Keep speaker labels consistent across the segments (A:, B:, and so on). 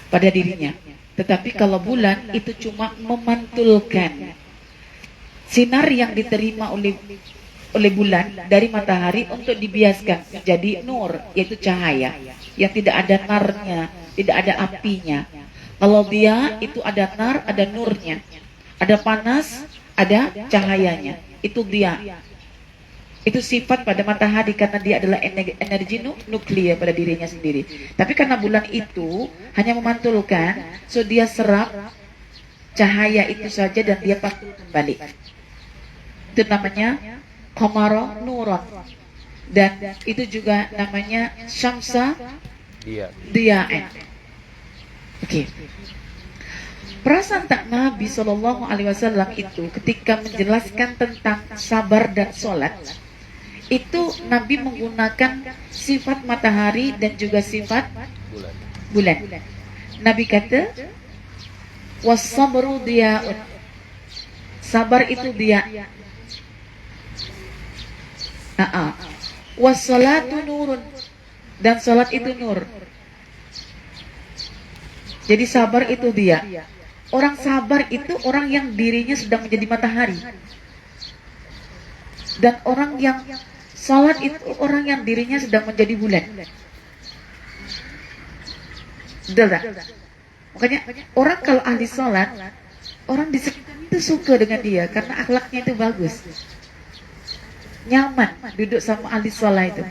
A: pada dirinya. Tetapi kalau bulan itu cuma memantulkan sinar yang diterima oleh bulan dari matahari untuk dibiaskan menjadi nur, yaitu cahaya yang tidak ada narnya, tidak ada apinya. Kalau dia itu ada nar, ada nurnya, ada panas, ada cahayanya. Itu dia. Itu sifat pada matahari karena dia adalah energi nuklir pada dirinya sendiri. Tapi karena bulan itu hanya memantulkan, so dia serap cahaya itu saja dan dia pantul kembali. Itu namanya qamara nuran. Dan itu juga namanya syamsa diya'in. Oke. Perasaan tak Nabi SAW itu ketika menjelaskan tentang sabar dan sholat, itu Nabi menggunakan sifat matahari dan juga sifat bulan. Nabi kata, was-sabru diya'un. Sabar itu dia. Was-salatu nurun. Dan sholat itu nur. Jadi sabar itu dia. Orang sabar itu orang yang dirinya sedang menjadi matahari. Dan orang yang salat itu orang yang dirinya sedang menjadi bulan. Betul tak? Makanya orang kalau ahli salat, orang di sekitar itu suka dengan dia karena akhlaknya itu bagus. Nyaman duduk sama ahli salat itu.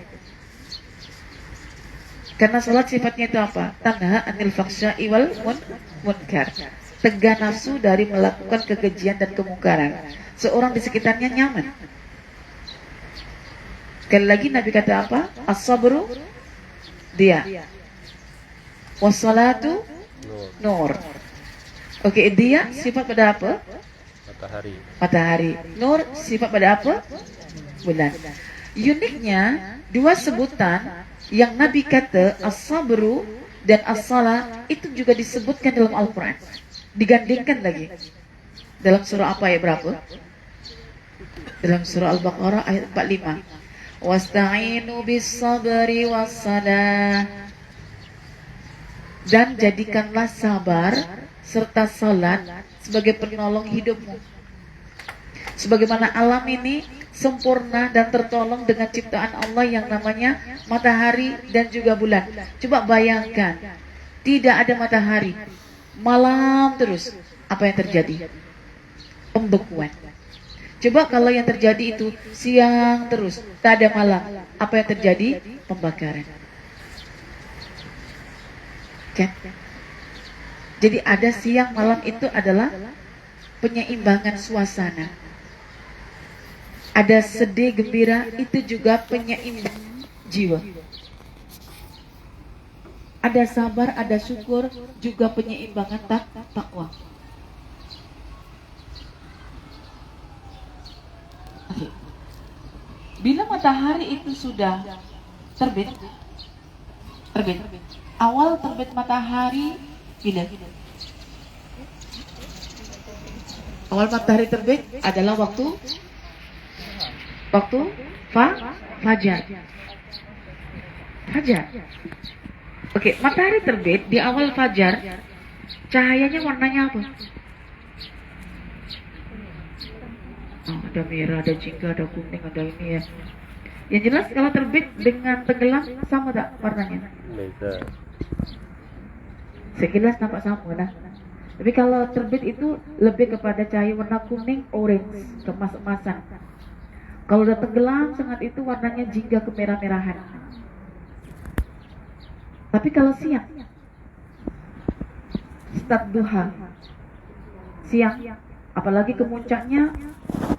A: Karena salat sifatnya itu apa? Tanha anil fahsya'i wal munkar. Tegah nafsu dari melakukan kekejian dan kemungkaran. Seorang di sekitarnya nyaman. Sekali lagi Nabi kata apa? As-sabru dia. Was-salatu nur. Oke, dia sifat pada apa? Matahari. Nur sifat pada apa? Bulan. Uniknya dua sebutan yang Nabi kata as-sabru dan as-salah itu juga disebutkan dalam Al-Quran. Digandingkan lagi. Dalam surah apa ayat berapa? Dalam surah Al-Baqarah ayat 45. Wasta'inu bis-sabri was-salah. Dan jadikanlah sabar serta salat sebagai penolong hidupmu. Sebagaimana alam ini sempurna dan tertolong dengan ciptaan Allah yang namanya matahari dan juga bulan. Coba bayangkan, tidak ada matahari, malam terus, apa yang terjadi? Pembekuan. Coba kalau yang terjadi itu siang terus, tak ada malam, apa yang terjadi? Pembakaran. Kan? Jadi ada siang malam itu adalah penyeimbangan suasana. Ada sedih gembira itu juga penyeimbang jiwa. Ada sabar, ada syukur juga penyeimbangan takwa. Bila matahari itu sudah terbit, awal terbit matahari bila? Awal matahari terbit adalah waktu fajar. Oke, matahari terbit di awal fajar, cahayanya warnanya apa? Oh, ada merah, ada jingga, ada kuning, ada ini ya. Yang jelas kalau terbit dengan tenggelam sama tak warnanya?
B: Beda.
A: Sekilas nampak sama nah. Tapi kalau terbit itu lebih kepada cahaya warna kuning, orange, kemas-emasan. Kalau udah tenggelam sangat itu warnanya jingga kemerah-merahan. Tapi kalau siang, start duha, siang, apalagi kemuncaknya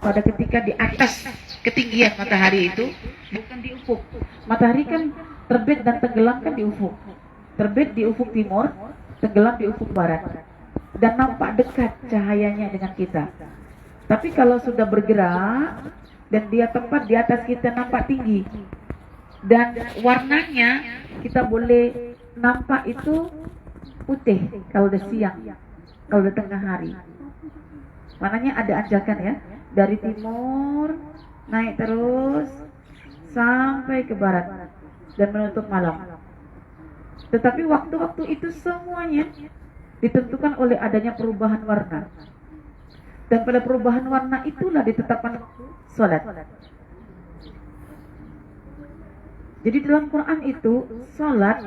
A: pada ketika di atas ketinggian matahari itu, bukan di ufuk. Matahari kan terbit dan tenggelam kan di ufuk. Terbit di ufuk timur, tenggelam di ufuk barat. Dan nampak dekat cahayanya dengan kita. Tapi kalau sudah bergerak dan dia tepat di atas kita, nampak tinggi. Dan warnanya kita boleh nampak itu putih kalau udah siang, kalau udah tengah hari. Maknanya ada anjakan ya, dari timur naik terus sampai ke barat dan menutup malam. Tetapi waktu-waktu itu semuanya ditentukan oleh adanya perubahan warna. Dan pada perubahan warna itulah ditetapkan salat. Jadi dalam Quran itu salat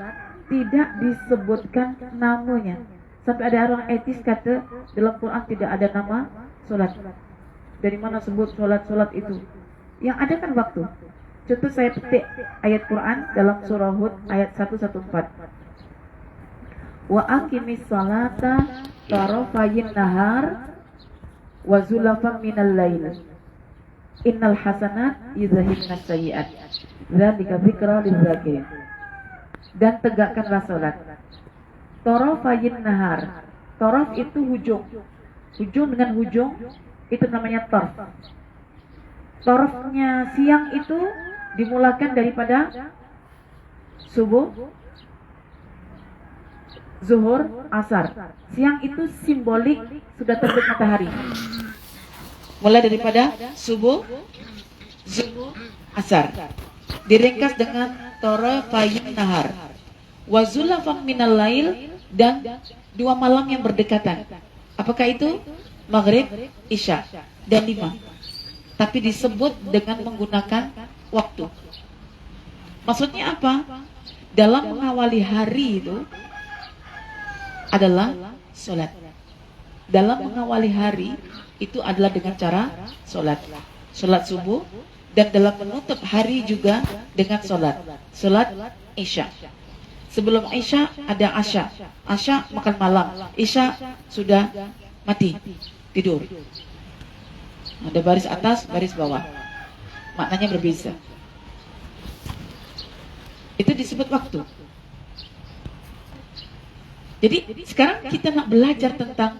A: tidak disebutkan namanya. Sampai ada orang etis kata dalam Quran tidak ada nama salat. Dari mana sebut salat itu? Yang ada kan waktu. Contoh saya petik ayat Quran dalam surah Hud ayat 114. Wa aqimis salata tarafayin nahar wa zulafan minal lail. Innal hasanat yudhhibna sayyi'at. Dzalika dzikra lil-dzakirin. Dan tegakkanlah salat. Tarafayin nahar. Taraf itu hujung. Hujung dengan hujung itu namanya taraf. Tarafnya siang itu dimulakan daripada subuh, zuhur, asar. Siang itu simbolik sudah terbit matahari. Mulai daripada subuh, zuhur, asar. Diringkas dengan tarafayin nahar. Wa zulafan minal lail, dan 2 malam yang berdekatan. Apakah itu? Maghrib, Isya, dan 5. Tapi disebut dengan menggunakan waktu. Maksudnya apa? Dalam mengawali hari itu adalah sholat. Dalam mengawali hari itu adalah dengan cara sholat. Sholat subuh, dan dalam menutup hari juga dengan sholat. Sholat Isya. Sebelum Isya ada Asya. Asya makan malam. Isya sudah mati, tidur. Ada baris atas, baris bawah. Maknanya berbeza. Itu disebut waktu. Jadi sekarang kita nak belajar tentang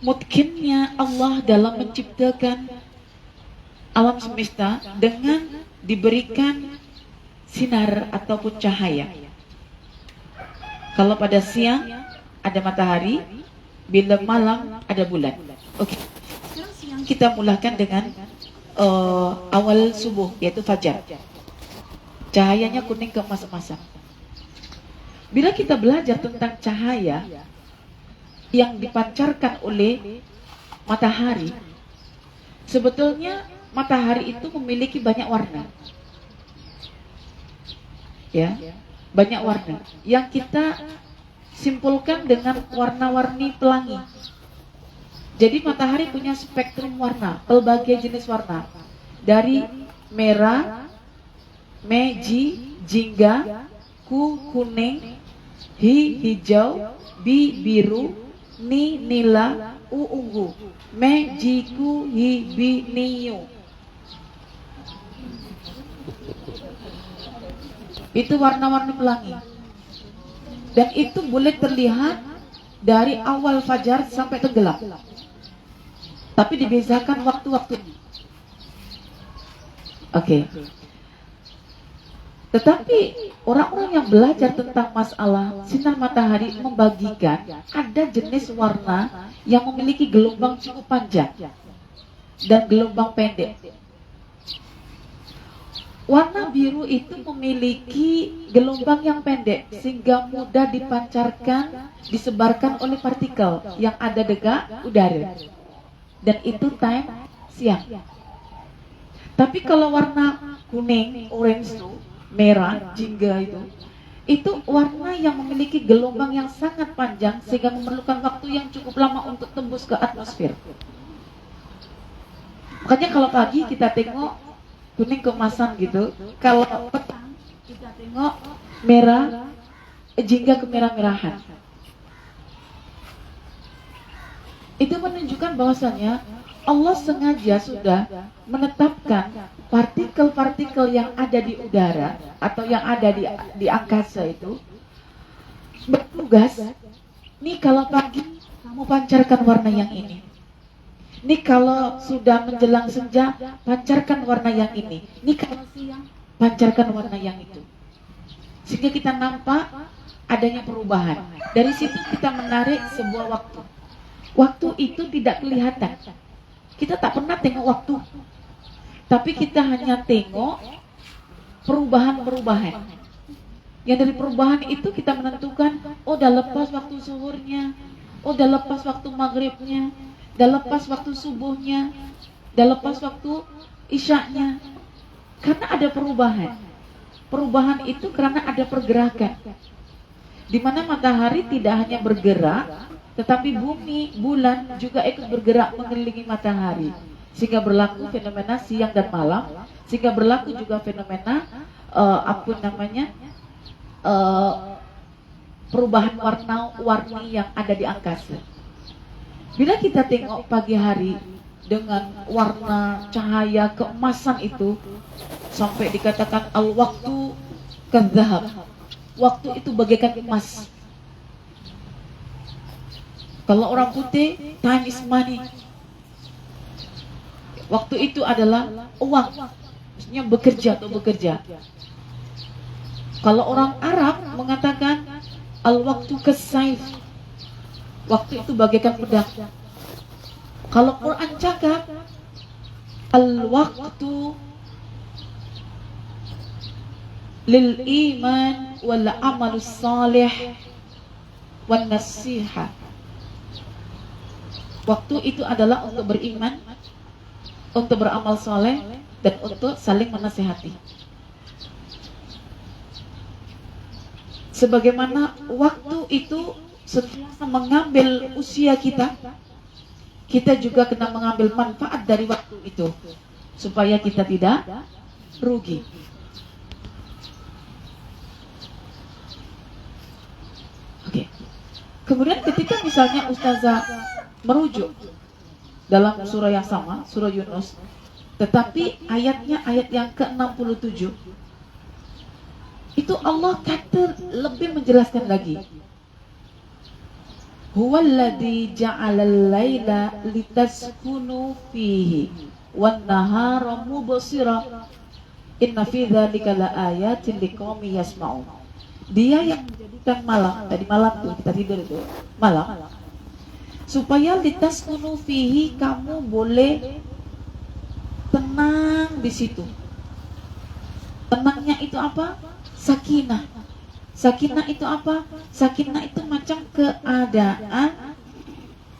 A: mungkinnya Allah dalam menciptakan alam semesta dengan diberikan sinar ataupun cahaya. Kalau pada siang ada matahari, bila malam ada bulan. Oke. Sekarang siang kita mulakan dengan awal subuh, yaitu fajar. Cahayanya kuning keemas-emasan. Bila kita belajar tentang cahaya yang dipancarkan oleh matahari, sebetulnya matahari itu memiliki banyak warna. Ya, banyak warna yang kita simpulkan dengan warna-warni pelangi. Jadi matahari punya spektrum warna, pelbagai jenis warna. Dari merah, meji, jingga, kuning, hijau, biru, nila, ungu, mejiku, niu. Itu warna-warni pelangi. Dan itu boleh terlihat dari awal fajar sampai tenggelam. Tapi dibezakan waktu-waktunya. Oke. Tetapi orang-orang yang belajar tentang masalah sinar matahari membagikan ada jenis warna yang memiliki gelombang cukup panjang dan gelombang pendek. Warna biru itu memiliki gelombang yang pendek sehingga mudah dipancarkan, disebarkan oleh partikel yang ada dekat udara. Dan itu time siang. Tapi kalau warna kuning, orange, merah, jingga itu warna yang memiliki gelombang yang sangat panjang sehingga memerlukan waktu yang cukup lama untuk tembus ke atmosfer. Makanya kalau pagi kita tengok kuning keemasan gitu, kalau petang kita tengok merah, jingga kemerah-merahan. Itu menunjukkan bahwasanya Allah sengaja sudah menetapkan partikel-partikel yang ada di udara atau yang ada di angkasa itu bertugas. Nih kalau pagi kamu pancarkan warna yang ini. Nih kalau sudah menjelang senja pancarkan warna yang ini. Nih kalau siang pancarkan warna yang itu. Sehingga kita nampak adanya perubahan. Dari situ kita menarik sebuah waktu. Waktu itu tidak kelihatan. Kita tak pernah tengok waktu. Tapi kita hanya tengok perubahan-perubahan. Yang dari perubahan itu kita menentukan, oh udah lepas waktu zuhurnya, oh udah lepas waktu maghribnya, udah lepas waktu subuhnya, udah lepas waktu isyaknya. Karena ada perubahan. Perubahan itu karena ada pergerakan. Di mana matahari tidak hanya bergerak, tetapi bumi, bulan juga ikut bergerak mengelilingi matahari. Sehingga berlaku fenomena siang dan malam, sehingga berlaku juga fenomena perubahan warna-warni yang ada di angkasa. Bila kita tengok pagi hari dengan warna cahaya keemasan itu, sampai dikatakan al-waktu kadzahab, waktu itu bagaikan emas. Kalau orang putih, time is money. Waktu itu adalah uang, maksudnya bekerja atau bekerja. Kalau orang Arab mengatakan al-waktu kasaif, waktu itu bagaikan pedang. Kalau Quran cakap al-waktu lil iman wal amalus salih wan nasiha. Waktu itu adalah untuk beriman, untuk beramal soleh, dan untuk saling menasihati. Sebagaimana waktu itu setelah mengambil usia kita, kita juga kena mengambil manfaat dari waktu itu, supaya kita tidak rugi. Oke. Kemudian ketika misalnya Ustazah merujuk dalam surah yang sama, surah Yunus, tetapi ayatnya ayat yang ke-67, itu Allah kata lebih menjelaskan lagi. Huwallazi ja'alal laila litaskunu fihi wan nahara mubsira inna fi dzalika laayatin liqaumin yasma'un. Dia yang menjadikan malam, tadi malam tuh kita tidur itu malam, supaya litaskunu fihi, kamu boleh tenang di situ. Tenangnya itu apa? Sakinah. Sakinah itu apa? Sakinah itu macam keadaan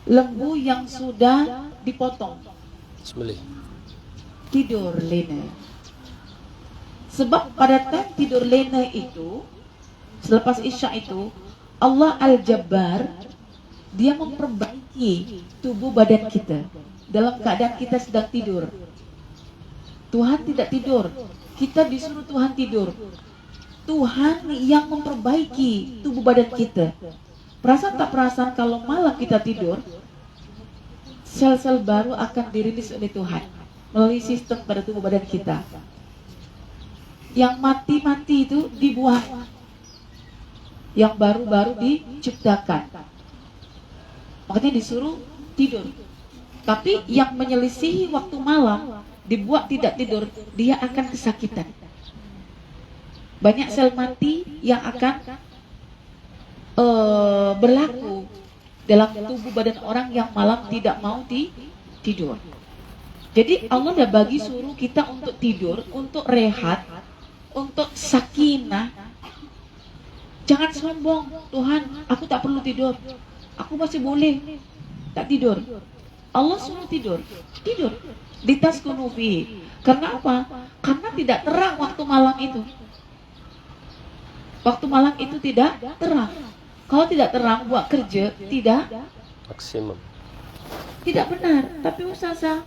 A: lembu yang sudah dipotong. Tidur lena. Sebab pada time tidur lena itu, selepas isya itu, Allah Al-Jabbar, dia memperbaiki tubuh badan kita dalam keadaan kita sedang tidur. Tuhan tidak tidur, kita disuruh Tuhan tidur. Tuhan yang memperbaiki tubuh badan kita. Perasaan tak perasaan kalau malam kita tidur, sel-sel baru akan dirilis oleh Tuhan melalui sistem pada tubuh badan kita. Yang mati-mati itu dibuang, yang baru-baru diciptakan. Makanya disuruh tidur. Tapi yang menyelisihi waktu malam, dibuat tidak tidur, dia akan kesakitan. Banyak sel mati yang akan berlaku dalam tubuh badan orang yang malam tidak mau tidur. Jadi Allah dah bagi suruh kita untuk tidur, untuk rehat, untuk sakinah. Jangan sombong, Tuhan, aku tak perlu tidur, aku masih boleh tak tidur. Allah suruh tidur, tidur di tas kunufi. Karena apa? Karena tidak terang waktu malam itu. Waktu malam itu tidak terang. Kalau tidak terang buat kerja tidak maksimum. Tidak benar. Tapi Ustazah,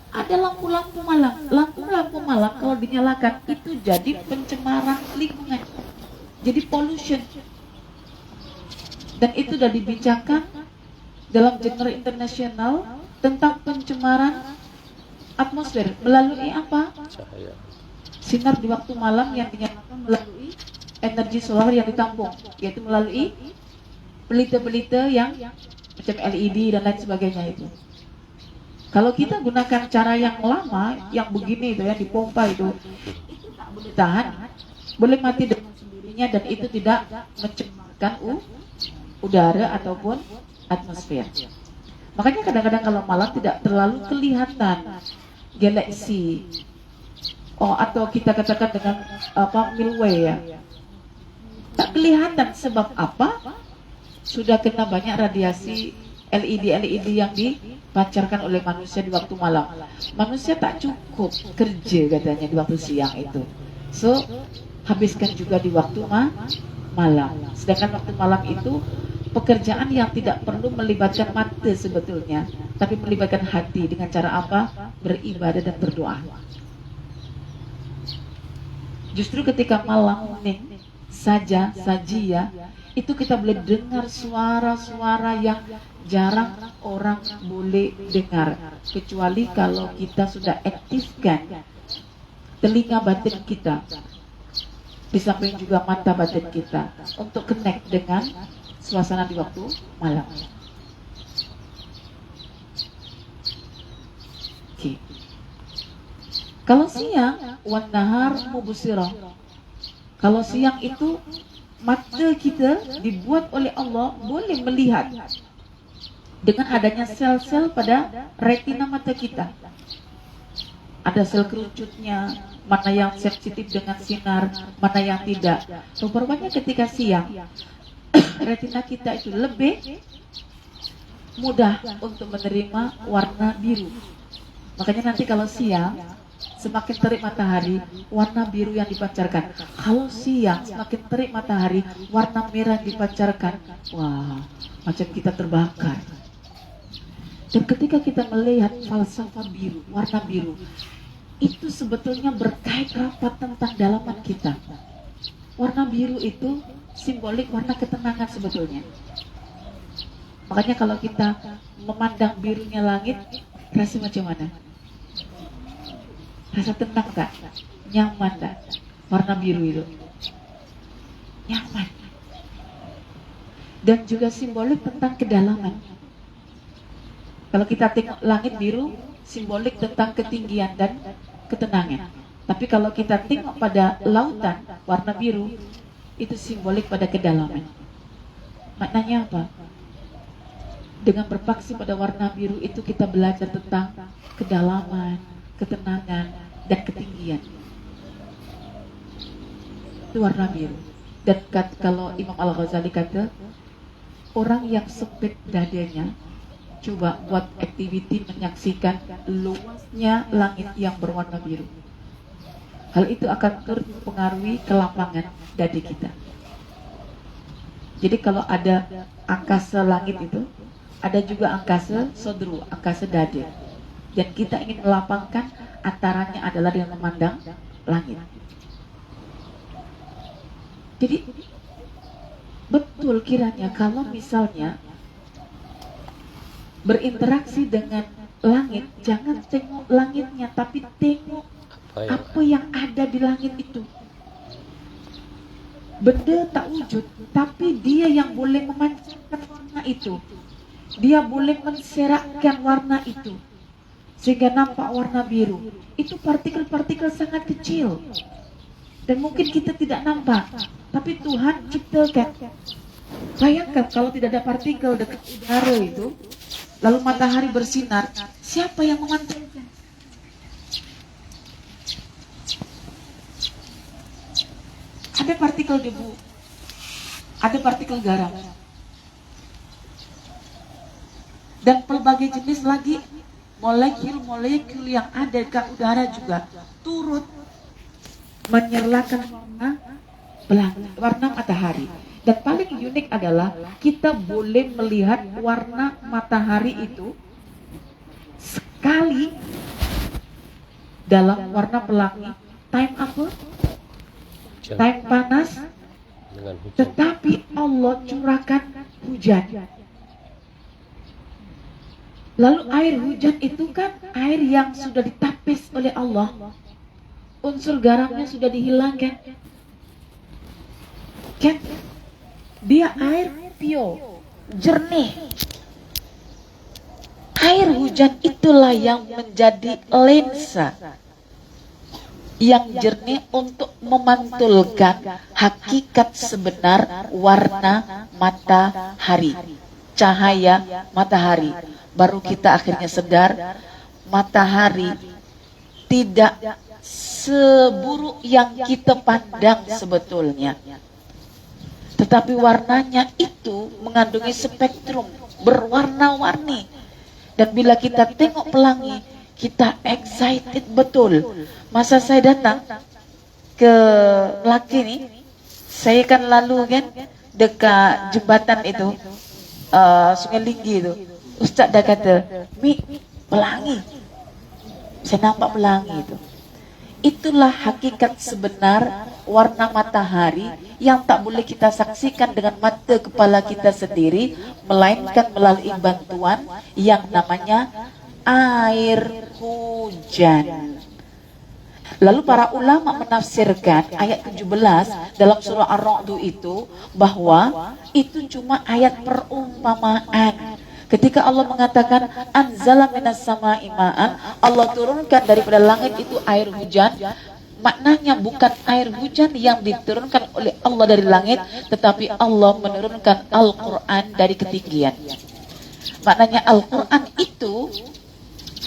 A: ada lampu-lampu malam. Lampu-lampu malam kalau dinyalakan itu jadi pencemaran lingkungan. Jadi pollution. Dan itu sudah dibincangkan dalam jurnal internasional tentang pencemaran atmosfer melalui apa? Cahaya. Sinar di waktu malam yang dinyalakan melalui energi solar yang ditampung, yaitu melalui pelita-pelita yang macam LED dan lain sebagainya itu. Kalau kita gunakan cara yang lama, yang begini itu, yang dipompa itu tak boleh tahan, boleh mati dengan sendirinya, dan itu tidak mencemarkan udara ataupun atmosfer. Makanya kadang-kadang kalau malam tidak terlalu kelihatan galaksi, atau kita katakan dengan Milky Way ya. Tak kelihatan sebab apa? Sudah kena banyak radiasi LED yang dipancarkan oleh manusia di waktu malam. Manusia tak cukup kerja katanya di waktu siang itu. So, habiskan juga di waktu malam. Sedangkan waktu malam itu pekerjaan yang tidak perlu melibatkan mata sebetulnya, tapi melibatkan hati dengan cara apa? Beribadah dan berdoa. Justru ketika malam sajia, itu kita boleh dengar suara-suara yang jarang orang boleh dengar, kecuali kalau kita sudah aktifkan telinga batin kita, di samping juga mata batin kita, untuk connect dengan suasana di waktu malam. Okay. Kalau siang, wan nahar mubsirah. Kalau siang itu mata kita dibuat oleh Allah boleh melihat dengan adanya sel-sel pada retina mata kita. Ada sel kerucutnya, mana yang sensitif dengan sinar, mana yang tidak. Rupanya ketika siang, retina kita itu lebih mudah untuk menerima warna biru. Makanya nanti kalau siang, semakin terik matahari, warna biru yang dipancarkan. Kalau siang, semakin terik matahari, warna merah dipancarkan. Wah, macam kita terbakar. Dan ketika kita melihat falsafah biru, warna biru, itu sebetulnya berkait rapat tentang dalaman kita. Warna biru itu simbolik warna ketenangan sebetulnya. Makanya kalau kita memandang birunya langit, rasa macam mana? Rasa tenang tak? Nyaman tak? Warna biru itu nyaman. Dan juga simbolik tentang kedalaman. Kalau kita tengok langit biru, simbolik tentang ketinggian dan ketenangan. Tapi kalau kita tengok pada lautan warna biru, itu simbolik pada kedalaman. Maknanya apa? Dengan berpaksi pada warna biru itu kita belajar tentang kedalaman, ketenangan, dan ketinggian. Itu warna biru. Dan kalau Imam Al-Ghazali kata, orang yang sempit dadanya, coba buat aktiviti menyaksikan luasnya langit yang berwarna biru. Hal itu akan mempengaruhi kelapangan dada kita. Jadi kalau ada angkasa langit itu, ada juga angkasa sodru, angkasa dada. Dan kita ingin melapangkan, antaranya adalah dengan memandang langit. Jadi betul kiranya kalau misalnya berinteraksi dengan langit, jangan tengok langitnya, tapi tengok apa yang ada di langit itu. Benda tak wujud, tapi dia yang boleh memancarkan warna itu. Dia boleh menserakkan warna itu, sehingga nampak warna biru. Itu partikel-partikel sangat kecil, dan mungkin kita tidak nampak, tapi Tuhan ciptakan. Bayangkan kalau tidak ada partikel dekat udara itu, lalu matahari bersinar, siapa yang memantulkan? Ada partikel debu, ada partikel garam, dan pelbagai jenis lagi molekul-molekul yang ada di udara juga turut menyerlakan warna matahari. Dan paling unik adalah kita boleh melihat warna matahari itu sekali dalam warna pelangi. Time apa? Time panas. Tetapi Allah curahkan hujan. Lalu air hujan itu kan air yang sudah ditapis oleh Allah. Unsur garamnya sudah dihilangkan. Kan? Dia air pure, jernih. Air hujan itulah yang menjadi lensa yang jernih untuk memantulkan hakikat sebenar warna matahari, cahaya matahari. Baru kita akhirnya sadar, matahari tidak seburuk yang kita pandang sebetulnya. tetapi warnanya itu mengandungi spektrum berwarna-warni. Dan bila kita tengok pelangi, kita excited betul. Masa saya datang ke Laki nih, saya kan lalu kan dekat jembatan itu, Sungai Linggi itu. Ustaz dah kata, Mi, pelangi. Saya nampak pelangi itu. Itulah hakikat sebenar warna matahari yang tak boleh kita saksikan dengan mata kepala kita sendiri, melainkan melalui bantuan yang namanya air hujan. Lalu para ulama menafsirkan ayat 17 dalam surah Ar-Ra'd itu bahwa itu cuma ayat perumpamaan. Ketika Allah mengatakan anzala minas sama'i ma'an, Allah turunkan daripada langit itu air hujan, maknanya bukan air hujan yang diturunkan oleh Allah dari langit, tetapi Allah menurunkan Al-Quran dari ketinggian. Maknanya Al-Quran itu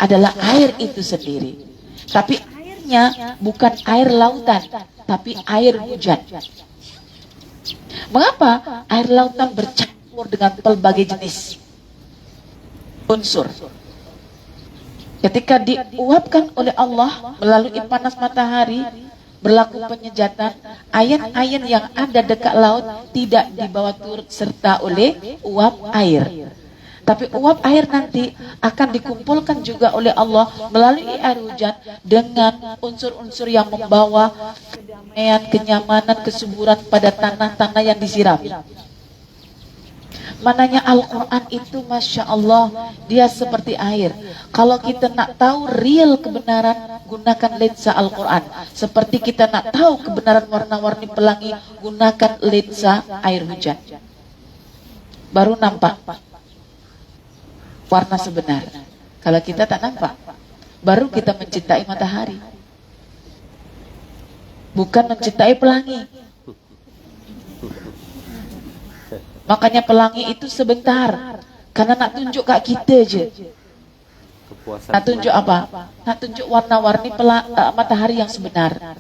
A: adalah air itu sendiri, tapi airnya bukan air lautan, tapi air hujan. Mengapa? Air lautan bercampur dengan pelbagai jenis unsur. Ketika diuapkan oleh Allah melalui panas matahari, berlaku penyejatan, air-air yang ada dekat laut tidak dibawa turut serta oleh uap air. Tapi uap air nanti akan dikumpulkan juga oleh Allah melalui air hujan dengan unsur-unsur yang membawa kedamaian, kenyamanan, kesuburan pada tanah-tanah yang disiram. Mananya Al-Quran itu Masya Allah, dia seperti air. Kalau kita nak tahu real kebenaran, gunakan lensa Al-Quran. Seperti kita nak tahu kebenaran warna-warni pelangi, gunakan lensa air hujan. Baru nampak warna sebenar. Kalau kita tak nampak, baru kita mencintai matahari, bukan mencintai pelangi. Makanya pelangi itu sebentar, karena nak tunjuk kat kita je. Nak tunjuk apa? Nak tunjuk warna-warni matahari yang sebenar.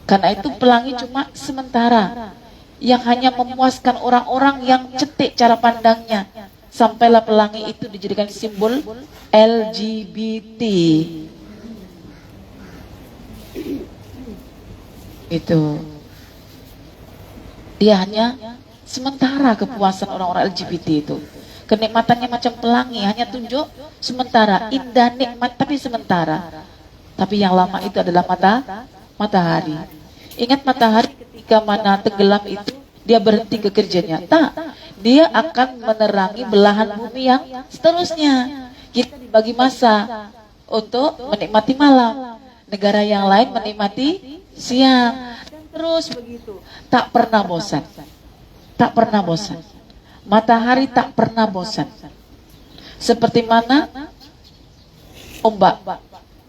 A: Karena itu pelangi cuma sementara, yang hanya memuaskan orang-orang yang cetek cara pandangnya. Sampailah pelangi itu dijadikan simbol LGBT. Itu dia hanya sementara kepuasan orang-orang LGBT itu. Kenikmatannya macam pelangi, hanya tunjuk sementara, indah nikmat tapi sementara. Tapi yang lama itu adalah matahari. Ingat matahari ketika mana tenggelam itu dia berhenti kerjanya. Tak, dia akan menerangi belahan bumi yang seterusnya. Kita dibagi masa untuk menikmati malam. Negara yang lain menikmati siang. Dan terus begitu. Tak pernah bosan. Tak pernah bosan. Matahari tak pernah bosan. Seperti mana ombak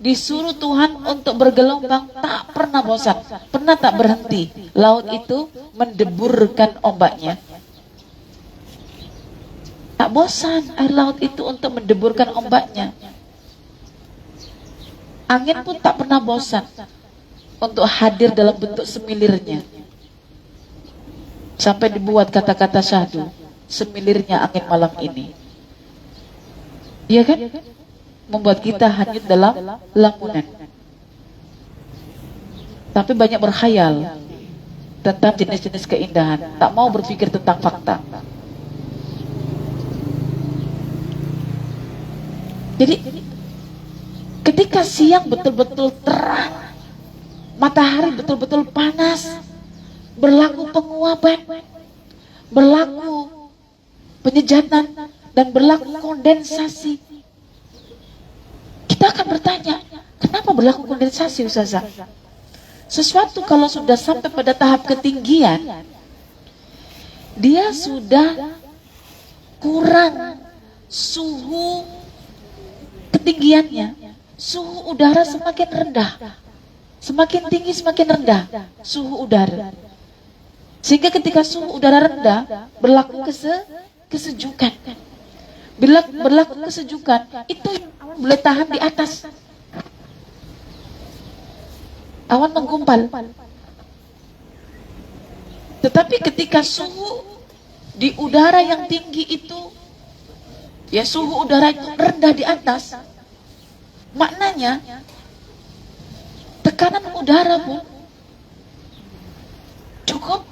A: disuruh Tuhan untuk bergelombang, tak pernah bosan, pernah tak berhenti. Laut itu mendeburkan ombaknya, tak bosan air laut itu untuk mendeburkan ombaknya. Angin pun tak pernah bosan untuk hadir dalam bentuk semilirnya. Sampai dibuat kata-kata syahdu, semilirnya angin malam ini. Iya kan? Membuat kita hanyut dalam lamunan. Tapi banyak berkhayal tentang jenis-jenis keindahan, tak mau berpikir tentang fakta. Jadi ketika siang betul-betul terang, matahari betul-betul panas, berlaku penguapan, berlaku penyejatan, dan berlaku kondensasi. Kita akan bertanya, kenapa berlaku kondensasi, Ustazah? Sesuatu kalau sudah sampai pada tahap ketinggian, dia sudah kurang suhu ketinggiannya. Suhu udara semakin rendah, semakin tinggi semakin rendah suhu udara. Sehingga ketika suhu udara rendah, berlaku kesejukan. Bila berlaku kesejukan, itu yang awan boleh tahan di atas. Awan menggumpal. Tetapi ketika suhu di udara yang tinggi itu, ya suhu udara itu rendah di atas, maknanya tekanan udara pun cukup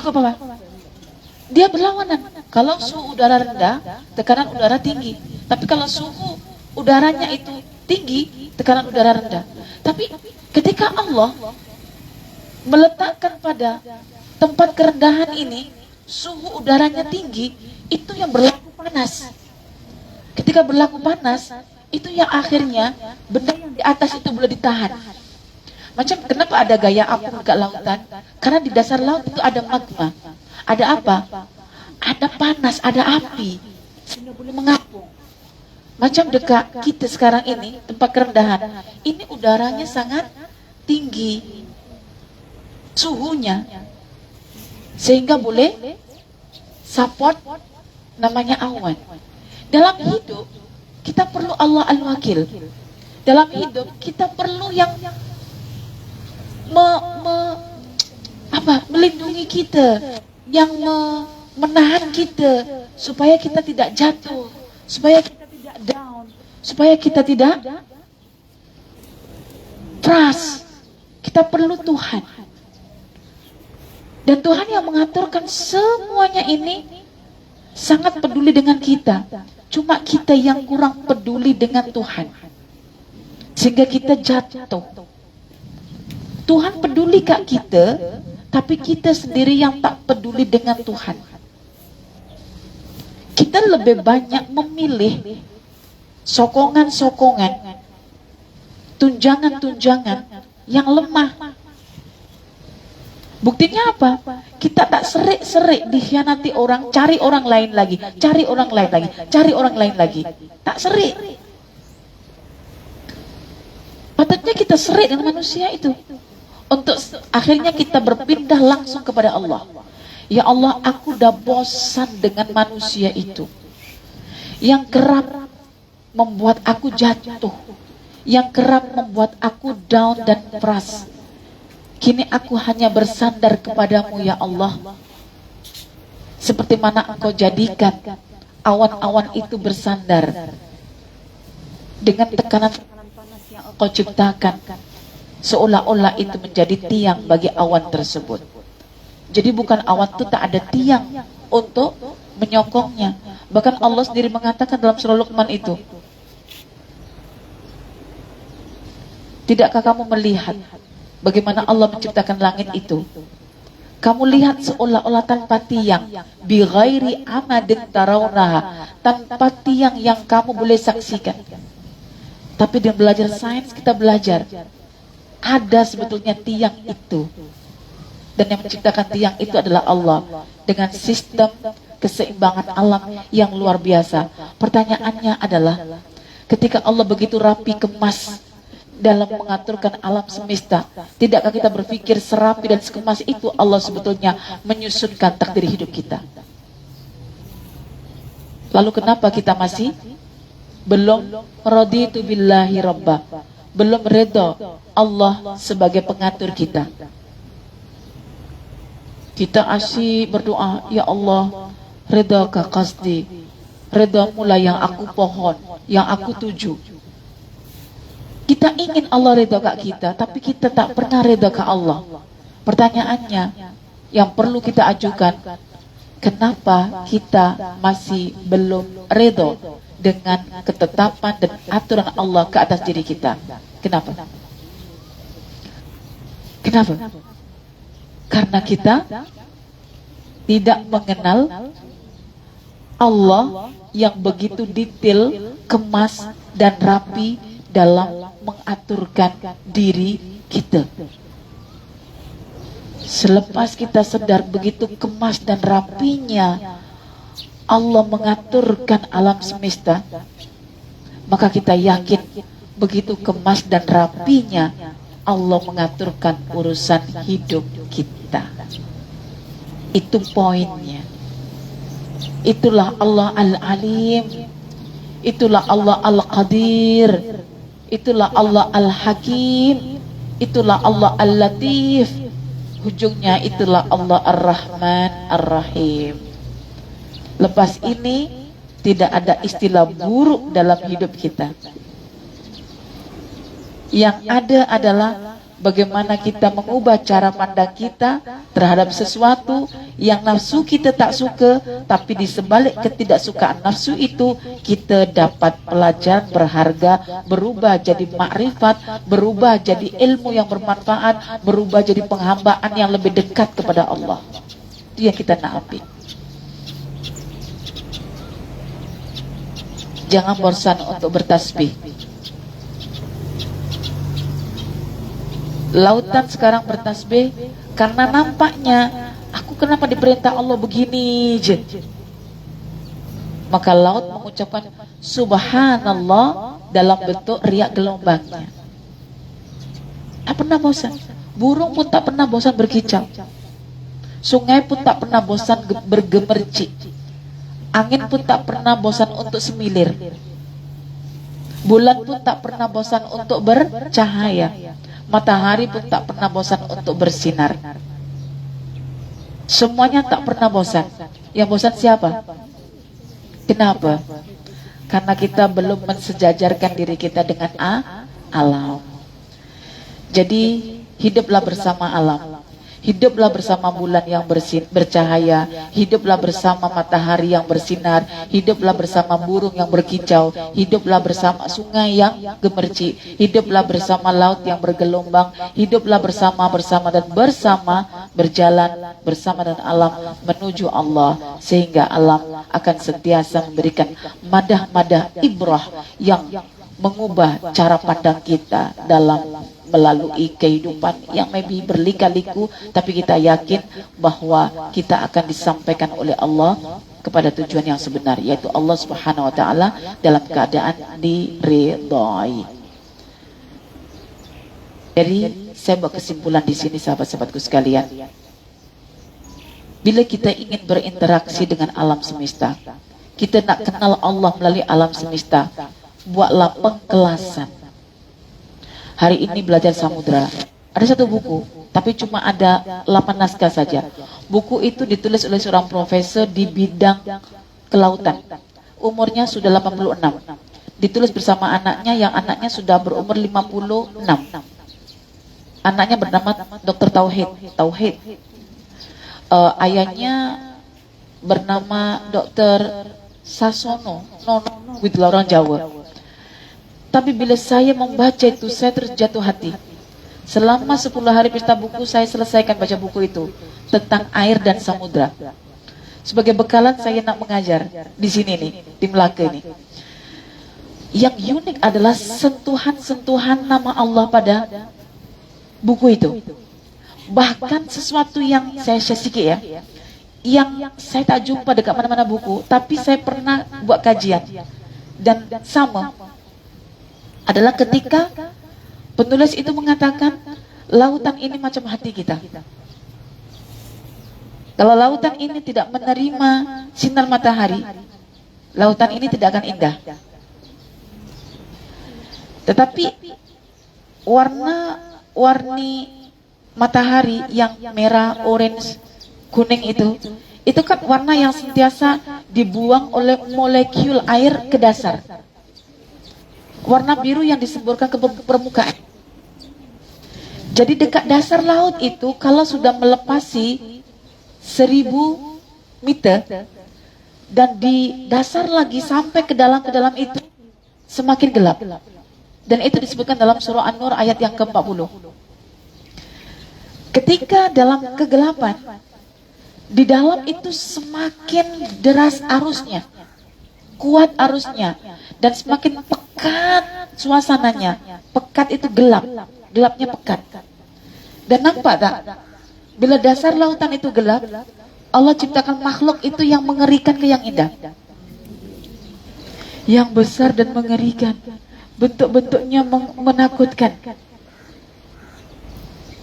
A: apa? Dia berlawanan. Kalau suhu udara rendah, tekanan udara tinggi. Tapi kalau suhu udaranya itu tinggi, tekanan udara rendah. Tapi ketika Allah meletakkan pada tempat kerendahan ini, suhu udaranya tinggi, itu yang berlaku panas. Ketika berlaku panas, itu yang akhirnya benda yang di atas itu boleh ditahan. Macam kenapa ada gaya api dekat lautan? Karena di dasar laut itu ada magma. Ada apa? Ada panas, ada api, sehingga boleh mengapung. Macam dekat kita sekarang ini, tempat kerendahan, ini udaranya sangat tinggi suhunya, sehingga boleh support namanya awan. Dalam hidup kita perlu Allah Al-Wakil. Dalam hidup kita perlu yang melindungi kita, yang menahan kita supaya kita tidak jatuh, supaya kita tidak down, supaya kita tidak trust. Kita perlu Tuhan. Dan Tuhan yang mengaturkan semuanya ini sangat peduli dengan kita. Cuma kita yang kurang peduli dengan Tuhan, sehingga kita jatuh. Tuhan peduli kak kita, tapi kita sendiri yang tak peduli dengan Tuhan. Kita lebih banyak memilih sokongan-sokongan, tunjangan-tunjangan yang lemah. Buktinya apa? Kita tak serik-serik dikhianati orang, cari orang lain lagi, cari orang lain lagi, cari orang lain lagi. Tak serik. Patutnya kita serik dengan manusia itu. Untuk akhirnya kita berpindah langsung kepada Allah. Ya Allah, aku udah bosan dengan manusia itu, yang kerap membuat aku jatuh, yang kerap membuat aku down dan keras. Kini aku hanya bersandar kepadamu ya Allah. Seperti mana engkau jadikan awan-awan itu bersandar dengan tekanan-tekanan panas yang engkau ciptakan, seolah-olah itu menjadi tiang bagi awan tersebut. Jadi bukan awan itu tak ada tiang untuk menyokongnya. Bahkan Allah sendiri mengatakan dalam surah Luqman itu, tidakkah kamu melihat bagaimana Allah menciptakan langit itu? Kamu lihat seolah-olah tanpa tiang, bi ghairi amadin tarawnaha, tanpa tiang yang kamu boleh saksikan. Tapi dengan belajar sains kita belajar ada sebetulnya tiang itu. Dan yang menciptakan tiang itu adalah Allah, dengan sistem keseimbangan alam yang luar biasa. Pertanyaannya adalah, ketika Allah begitu rapi kemas dalam mengaturkan alam semesta, tidakkah kita berpikir serapi dan sekemas itu Allah sebetulnya menyusunkan takdir hidup kita? Lalu kenapa kita masih belum raditu billahi rabba, belum redha Allah sebagai pengatur kita? Kita asyik berdoa, ya Allah, redha ka qasdi, redha mula yang aku pohon, yang aku tuju. Kita ingin Allah redha ke kita, tapi kita tak pernah redha ke Allah. Pertanyaannya yang perlu kita ajukan, kenapa kita masih belum redha dengan ketetapan dan aturan Allah ke atas diri kita? Kenapa? Kenapa? Karena kita tidak mengenal Allah yang begitu detail, kemas, dan rapi dalam mengaturkan diri kita. Selepas kita sadar begitu kemas dan rapinya Allah mengaturkan alam semesta, maka kita yakin begitu kemas dan rapinya Allah mengaturkan urusan hidup kita. Itu poinnya. Itulah Allah Al-Alim, itulah Allah Al-Qadir, itulah Allah Al-Hakim, itulah Allah Al-Latif. ujungnya itulah Allah Ar-Rahman Ar-Rahim. Lepas ini tidak ada istilah buruk dalam hidup kita. Yang ada adalah bagaimana kita mengubah cara pandang kita terhadap sesuatu yang nafsu kita tak suka, tapi di sebalik ketidaksukaan nafsu itu kita dapat pelajaran berharga, berubah jadi makrifat, berubah jadi ilmu yang bermanfaat, berubah jadi penghambaan yang lebih dekat kepada Allah. Itu yang kita nak ambil. Jangan bosan untuk bertasbih. Lautan sekarang bertasbih karena nampaknya aku kenapa diperintah Allah begini je. Maka laut mengucapkan subhanallah dalam bentuk riak gelombangnya. Tak pernah bosan. Burung pun tak pernah bosan berkicau. Sungai pun tak pernah bosan bergemercik. Angin pun tak pernah bosan untuk semilir. Bulan pun tak pernah bosan untuk bercahaya. Matahari pun tak pernah bosan untuk bersinar. Semuanya tak pernah bosan. Yang bosan siapa? Kenapa? Karena kita belum mensejajarkan diri kita dengan alam. Jadi hiduplah bersama alam. Hiduplah bersama bulan yang bercahaya. Hiduplah bersama matahari yang bersinar. Hiduplah bersama burung yang berkicau. Hiduplah bersama sungai yang gemercik. Hiduplah bersama laut yang bergelombang. Hiduplah bersama dan bersama berjalan bersama dan alam menuju Allah, sehingga alam akan sentiasa memberikan madah-madah ibrah yang mengubah cara pandang kita dalam melalui kehidupan yang maybe berlika-liku, tapi kita yakin bahwa kita akan disampaikan oleh Allah kepada tujuan yang sebenar, yaitu Allah Subhanahu wa taala dalam keadaan diridhai. Jadi saya buat kesimpulan di sini, sahabat-sahabatku sekalian. Bila kita ingin berinteraksi dengan alam semesta, kita nak kenal Allah melalui alam semesta, buatlah pengkelasan. Hari ini belajar samudra. Ada satu buku, tapi cuma ada 8 naskah saja. Buku itu ditulis oleh seorang profesor di bidang kelautan. Umurnya sudah 86. Ditulis bersama anaknya, yang anaknya sudah berumur 56. Anaknya bernama Dr. Tauhid. Ayahnya bernama Dr. Sasono, gitu orang Jawa. Tapi bila saya membaca itu, saya terjatuh hati. Selama 10 hari pesta buku, saya selesaikan baca buku itu tentang air dan samudra. Sebagai bekalan saya nak mengajar di sini nih, di Melaka ini. Yang unik adalah sentuhan-sentuhan nama Allah pada buku itu. Bahkan sesuatu yang saya share sedikit ya, yang saya tak jumpa dekat mana-mana buku, tapi saya pernah buat kajian. Dan sama adalah ketika penulis itu mengatakan lautan ini macam hati kita. Kalau lautan ini tidak menerima sinar matahari, lautan ini tidak akan indah. Tetapi warni matahari yang merah, orange, kuning itu kan warna yang sentiasa dibuang oleh molekul air ke dasar. Warna biru yang disemburkan ke permukaan. Jadi dekat dasar laut itu, kalau sudah melepasi 1000 meter dan di dasar lagi sampai ke dalam itu, semakin gelap. Dan itu disebutkan dalam surah An-Nur ayat yang ke-40. Ketika dalam kegelapan, di dalam itu semakin deras arusnya, kuat arusnya, dan semakin pekat suasananya. Pekat itu gelap, gelapnya pekat. Dan nampak tak? Bila dasar lautan itu gelap, Allah ciptakan makhluk itu yang mengerikan ke yang indah, yang besar dan mengerikan, bentuk-bentuknya menakutkan.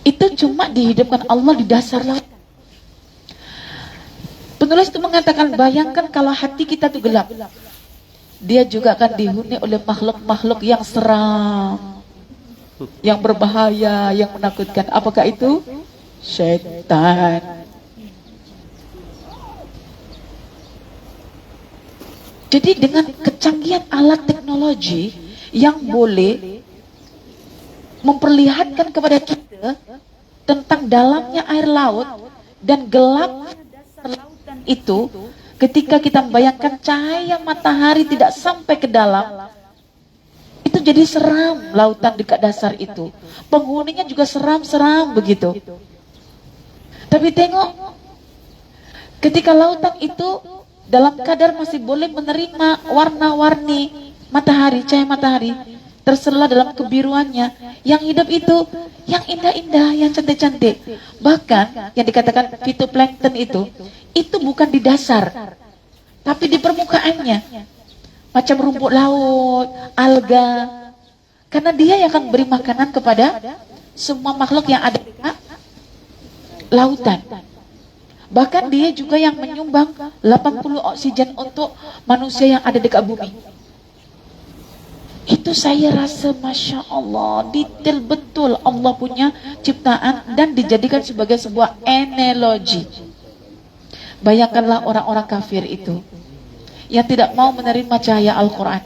A: Itu cuma dihidupkan Allah di dasar laut. Penulis itu mengatakan, bayangkan kalau hati kita itu gelap, dia juga akan dihuni oleh makhluk-makhluk yang seram, yang berbahaya, yang menakutkan. Apakah itu? setan. Jadi dengan kecanggihan alat teknologi yang boleh memperlihatkan kepada kita tentang dalamnya air laut dan gelapnya dasar lautan itu, ketika kita membayangkan cahaya matahari tidak sampai ke dalam, itu jadi seram lautan dekat dasar itu. Penghuninya juga seram-seram begitu. Tapi tengok, ketika lautan itu dalam kadar masih boleh menerima warna-warni matahari, cahaya matahari, tersela dalam kebiruannya, yang hidup itu, yang indah-indah, yang cantik-cantik. Bahkan yang dikatakan fitoplankton itu bukan di dasar, tapi di permukaannya. Macam rumput laut, alga. Karena dia yang akan beri makanan kepada semua makhluk yang ada di lautan. Bahkan dia juga yang menyumbang 80 oksigen untuk manusia yang ada dekat bumi. Itu saya rasa Masya Allah, detail betul Allah punya ciptaan dan dijadikan sebagai sebuah analogi. Bayangkanlah orang-orang kafir itu yang tidak mau menerima cahaya Al-Quran.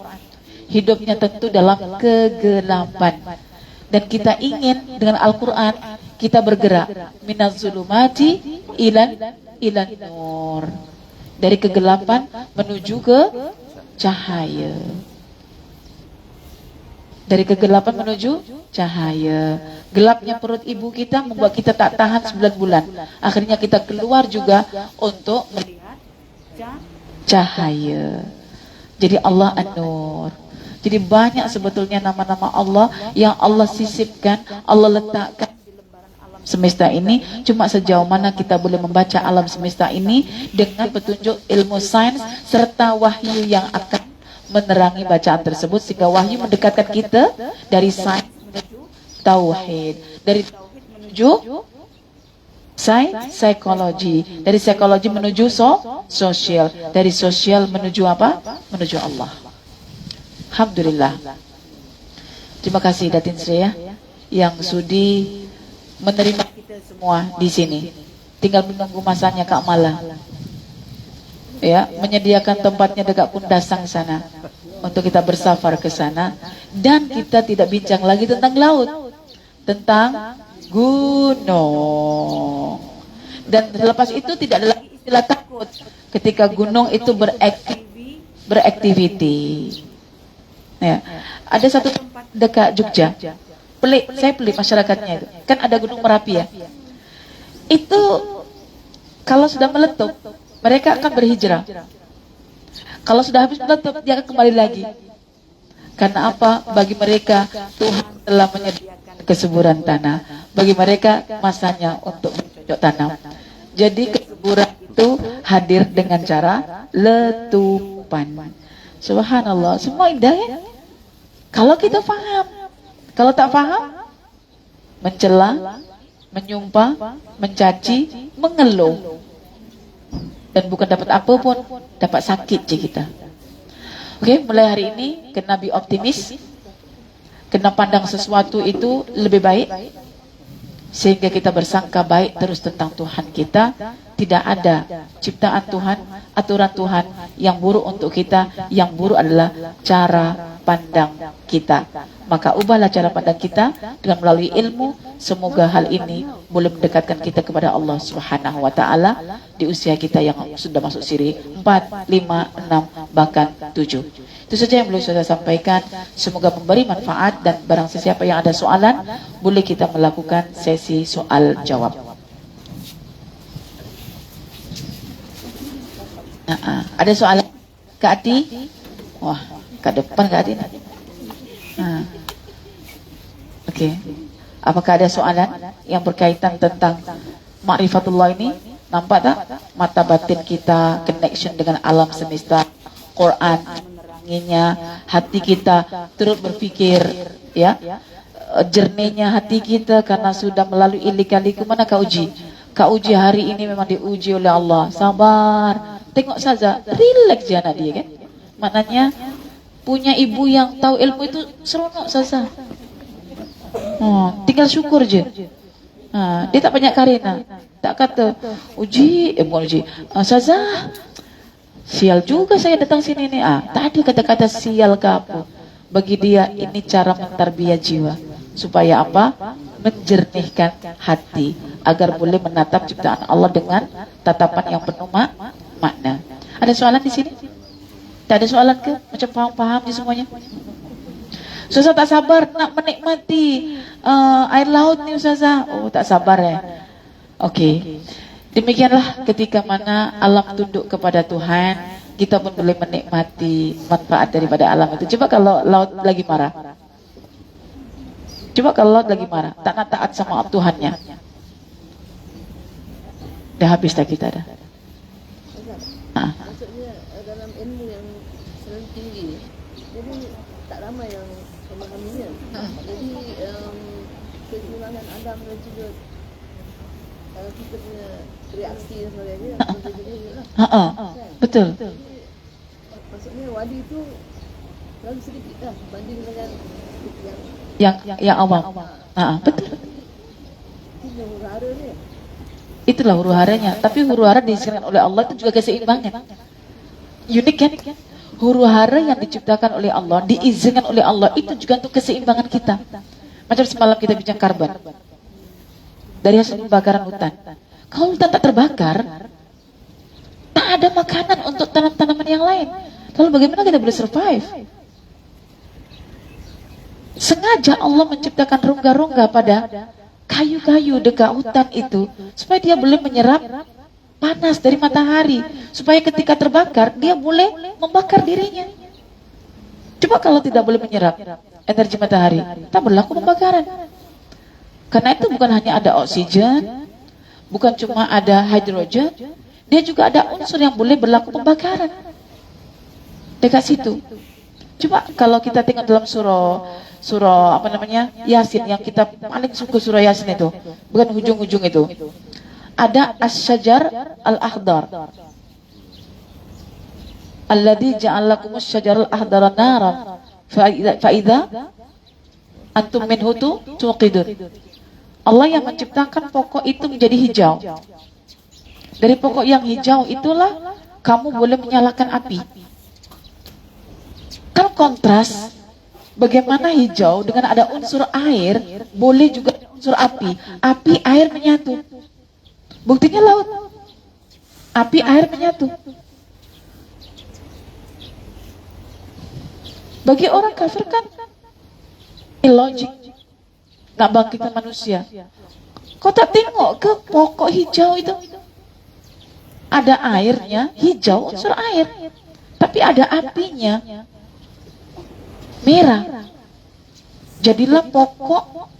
A: Hidupnya tentu dalam kegelapan. Dan kita ingin dengan Al-Quran kita bergerak minaz zulumati ilan nur, dari kegelapan menuju ke cahaya. Dari kegelapan menuju cahaya. Gelapnya perut ibu kita membuat kita tak tahan 9 bulan. Akhirnya kita keluar juga untuk melihat cahaya. Jadi Allah An-Nur. Jadi banyak sebetulnya nama-nama Allah yang Allah sisipkan, Allah letakkan di lembaran alam semesta ini. Cuma sejauh mana kita boleh membaca alam semesta ini dengan petunjuk ilmu sains serta wahyu yang akan menerangi bacaan tersebut, sehingga wahyu mendekatkan kita dari sains menuju tauhid, dari tauhid menuju psikologi, dari psikologi menuju sosial, dari sosial menuju apa? Menuju Allah. Alhamdulillah. Terima kasih Datin Sri ya, yang sudi menerima kita semua di sini. Tinggal menunggu masanya Kak Mala. Ya, menyediakan tempatnya dekat Kundasang sana untuk kita bersafar ke sana, dan kita tidak bincang lagi tentang laut, tentang gunung. Dan lepas itu tidak ada lagi istilah takut ketika gunung itu beraktiviti. Ya, ada satu tempat dekat Jogja. Pelik, saya pelik masyarakatnya itu. Kan ada Gunung Merapi ya. Itu kalau sudah meletup, mereka akan berhijrah. Kalau sudah habis meletup, dia akan kembali lagi. Karena apa? Bagi mereka Tuhan telah menyediakan kesuburan tanah. Bagi mereka masanya untuk mencocok tanam. Jadi kesuburan itu hadir dengan cara letupan. Subhanallah, semua indah ya. Kalau kita faham. Kalau tak faham, mencela, menyumpah, mencaci, mengeluh. Dan bukan dapat apa pun, dapat sakit je kita. Oke, mulai hari ini kena be optimis, kena pandang sesuatu itu lebih baik, sehingga kita bersangka baik terus tentang Tuhan kita. Tidak ada ciptaan Tuhan, aturan Tuhan yang buruk untuk kita. Yang buruk adalah cara pandang kita. Maka ubahlah cara pandang kita dengan melalui ilmu. Semoga hal ini boleh mendekatkan kita kepada Allah Subhanahu wa taala di usia kita yang sudah masuk siri 4, 5, 6, bahkan 7. Itu saja yang boleh saya sampaikan. Semoga memberi manfaat, dan barang sesiapa yang ada soalan, boleh kita melakukan sesi soal jawab. Ada soalan Kak Ati? Wah, ke depan Kak Ati. Oke. Apakah ada soalan yang berkaitan tentang ma'rifatullah ini? Nampak tak mata batin kita connection dengan alam semesta, Quran meneranginya, hati kita turut berpikir ya, jernihnya hati kita karena sudah melalui lika-liku. Mana Kak Uji? Kak Uji hari ini memang diuji oleh Allah. Sabar, tengok saja, relax je anak dia kan. Maknanya punya ibu yang tahu ilmu itu seronok saja. Tinggal syukur je. Dia tak banyak karina. Tak kata, bukan uji. Ustazah, sial juga saya datang sini nih. Tak ada kata-kata sial ke apa. Bagi dia ini cara mentarbiah jiwa. Supaya apa? Menjernihkan hati. Agar boleh menatap ciptaan Allah dengan tatapan yang penuh makna. Ada soalan di sini? Tak ada soalan ke? Macam paham-paham di semuanya? Ustazah tak sabar nak menikmati air laut nih Ustazah. Oh, tak sabar ya. Oke. Demikianlah ketika mana alam tunduk kepada Tuhan, kita pun boleh menikmati manfaat daripada alam itu. Coba kalau laut lagi marah. Coba kalau laut lagi marah, tak nak taat sama Tuhannya. Dah habis dah kita dah.
B: Maksudnya dalam ilmu yang selalu tinggi, jadi tak ramai yang memahaminya. Jadi keseimbangan alam dan juga kita punya reaksi dan sebagainya berbeza-beza lah.
A: Betul.
B: Maksudnya wadi itu terlalu sedikit lah banding dengan
A: yang awam. Betul.
B: Itu huru-hara dia.
A: Itulah huru-haranya. Tapi huru-hara diizinkan oleh Allah itu juga keseimbangan. Unik kan? Huru-hara yang diciptakan oleh Allah, diizinkan oleh Allah, itu juga untuk keseimbangan kita. Macam semalam kita bincang karbon. Dari hasil pembakaran hutan. Kalau hutan tak terbakar, tak ada makanan untuk tanam-tanaman yang lain. Lalu bagaimana kita boleh survive? Sengaja Allah menciptakan rongga-rongga pada kayu-kayu dekat hutan itu supaya dia boleh menyerap panas dari matahari, supaya ketika terbakar dia boleh membakar dirinya. Coba kalau tidak boleh menyerap energi matahari, tak berlaku pembakaran. Karena itu bukan hanya ada oksigen, bukan cuma ada hidrogen, dia juga ada unsur yang boleh berlaku pembakaran dekat situ. Coba kalau kita tengok dalam surah apa namanya, Yasin, yang kita paling suka surah Yasin itu, bukan hujung-hujung itu. Ada asy-syajar al-akhdar. Alladzi ja'alakumus syajar al-akhdara naran fa idza antum minhu tuqidun. Allah yang menciptakan pokok itu menjadi hijau. Dari pokok yang hijau itulah kamu boleh menyalakan api. Kan kontras, bagaimana hijau dengan ada unsur air, boleh juga unsur api. Api, air menyatu. Buktinya laut. Api, air menyatu. Bagi orang kafir kan illogic, nggak bangkitkan manusia. Kau tak tengok ke pokok hijau itu? Ada airnya, hijau unsur air. Tapi ada apinya, merah. Jadilah pokok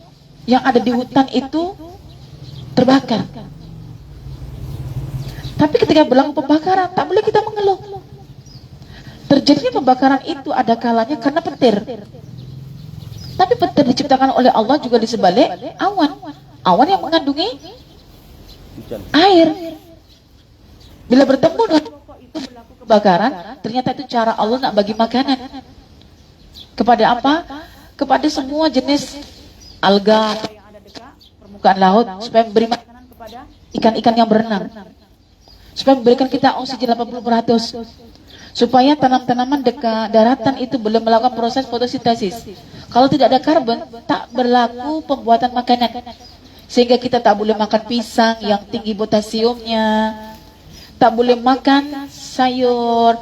A: yang ada di hutan itu terbakar. Tapi ketika berlaku pembakaran, tak boleh kita mengeluh. Terjadinya pembakaran itu ada kalanya karena petir. Tapi petir diciptakan oleh Allah juga di sebalik awan. Awan yang mengandungi air. Bila bertemu dengan pokok itu berlaku kebakaran, ternyata itu cara Allah nak bagi makanan. Kepada apa? Kepada semua jenis alga yang ada dekat permukaan laut, supaya memberi makanan kepada ikan-ikan yang berenang. Supaya memberikan kita oksigen 80%. Supaya tanam-tanaman dekat daratan itu boleh melakukan proses fotosintesis. Kalau tidak ada karbon, tak berlaku pembuatan makanan. Sehingga kita tak boleh makan pisang yang tinggi potasiumnya, tak boleh makan sayur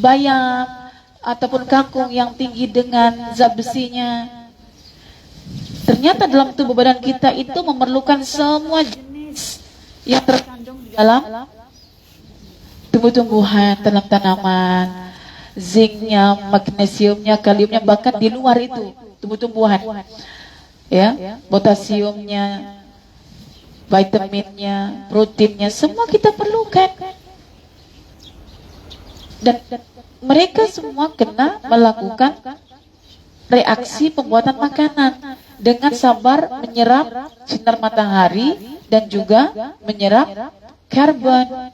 A: bayam ataupun kangkung yang tinggi dengan zat besinya. Ternyata dalam tubuh badan kita itu memerlukan semua jenis yang terkandung di dalam tumbuh-tumbuhan, tanam-tanaman, zinknya, magnesiumnya, kaliumnya, bahkan di luar itu tumbuh-tumbuhan, ya, potasiumnya, vitaminnya, proteinnya, semua kita perlukan. Dan mereka semua kena melakukan reaksi pembuatan makanan dengan sabar menyerap sinar matahari dan juga menyerap karbon.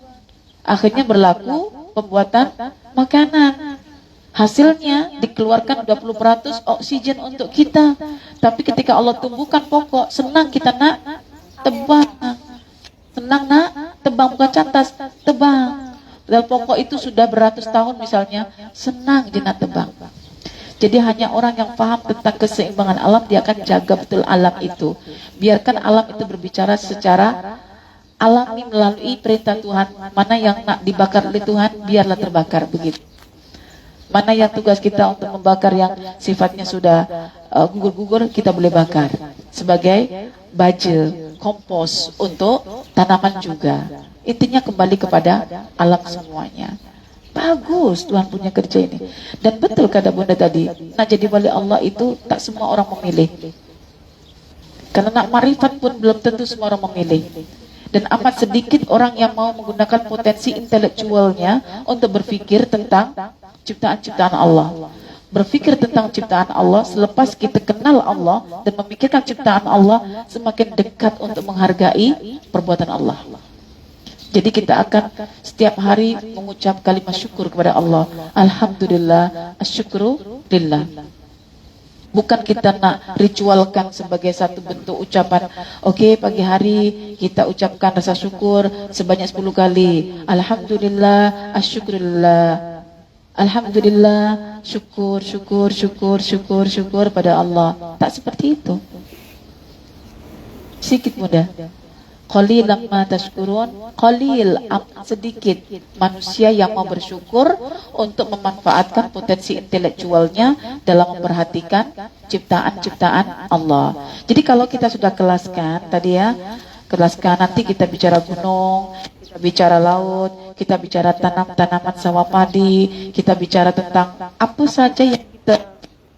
A: Akhirnya berlaku pembuatan makanan. Hasilnya dikeluarkan 20% oksigen untuk kita. Tapi ketika Allah tumbuhkan pokok, senang kita nak tebang. Senang nak tebang, bukan cantas, tebang. Padahal pokok itu sudah beratus tahun misalnya, senang je nak tebang. Jadi hanya orang yang paham tentang keseimbangan alam, dia akan jaga betul alam itu. Biarkan alam itu berbicara secara alami melalui perintah Tuhan. Mana yang nak dibakar oleh Tuhan, biarlah terbakar, begitu. Mana yang tugas kita untuk membakar yang sifatnya sudah gugur-gugur, kita boleh bakar sebagai baja, kompos untuk tanaman juga. Intinya kembali kepada alam semuanya. Bagus Tuhan punya kerja ini. Dan betul kata Bunda tadi, nak jadi wali Allah itu tak semua orang memilih. Karena nak marifat pun belum tentu semua orang memilih. Dan amat sedikit orang yang mau menggunakan potensi intelektualnya untuk berpikir tentang ciptaan-ciptaan Allah. Berpikir tentang ciptaan Allah, selepas kita kenal Allah dan memikirkan ciptaan Allah, semakin dekat untuk menghargai perbuatan Allah. Jadi kita akan setiap hari mengucap kalimat syukur kepada Allah. Alhamdulillah, asyukru lillah. Bukan kita nak ritualkan sebagai satu bentuk ucapan. Okey, pagi hari kita ucapkan rasa syukur sebanyak 10 kali. Alhamdulillah, asyukrulillah. Alhamdulillah, syukur, syukur, syukur, syukur, syukur pada Allah. Tak seperti itu. Sikit mudah. Qalilan ma tashkurun, qalil, sedikit manusia yang mau bersyukur untuk memanfaatkan potensi intelektualnya dalam memperhatikan ciptaan-ciptaan Allah. Jadi kalau kita sudah kelaskan tadi ya, kelaskan nanti kita bicara gunung, kita bicara laut, kita bicara tanaman sawah padi, kita bicara tentang apa saja yang kita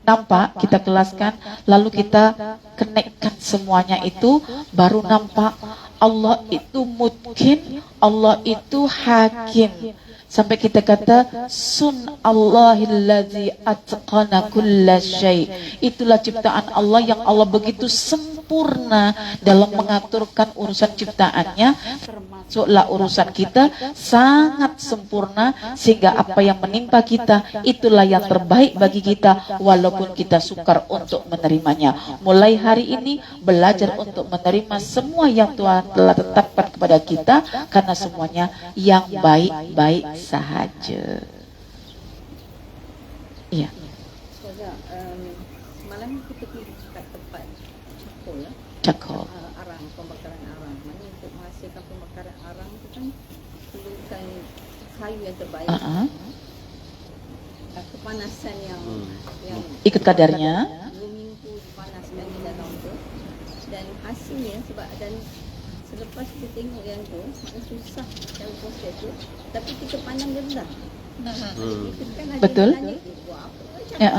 A: nampak, kita kelaskan, lalu kita kenekkan semuanya itu, baru nampak Allah itu mungkin, Allah itu hakim. Sampai kita kata sun Allahilladzi atqana kulla syai. Itulah ciptaan Allah yang Allah begitu sempurna dalam mengaturkan urusan ciptaannya, termasuklah urusan kita sangat sempurna, sehingga apa yang menimpa kita itulah yang terbaik bagi kita, walaupun kita sukar untuk menerimanya. Mulai hari ini belajar untuk menerima semua yang Tuhan telah tetapkan kepada kita, karena semuanya yang baik-baik sahaja. Iya.
B: Malam kita pergi kat tempat cakol lah.
A: Cakol.
B: Arang, pembakaran arang. Maknanya untuk menghasilkan pembakaran arang itu kan perlukan kayu yang terbaik. Kepanasan yang
A: ikut kadarnya.
B: 2 minggu dipanaskan di dalam tu. Dan hasilnya sebab dan selepas kita tengok yang tu, maknanya susah cara proses tu, tapi kita pandang rendah. Kita kan ada
A: Betul.
B: tanya, buat apa macam
A: Ya.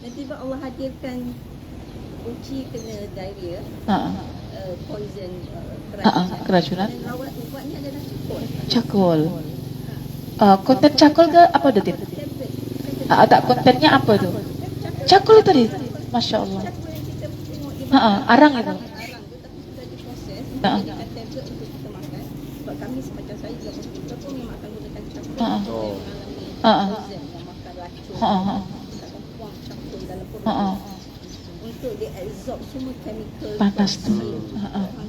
B: Dan tiba Allah hadirkan uji kena diarrhea, poison,
A: keracunan.
B: Dan rawat ubatnya adalah cakol.
A: Cakol. Konten cakol ke apa Datin? Tak, kontennya apa tu? Cakol tadi. Masya Allah.
B: Cakol yang kita tengok di mana,
A: Arang itu.
B: arang tu tapi sudah diproses, dijadikan tablet untuk kita makan. Sebab kami semacam saya juga hospital pun memang akan gunakan cakol untuk mengalami poison yang makan racun. Kita akan buang cakol dalam perut untuk dia absorb semua chemical
A: Panas tu.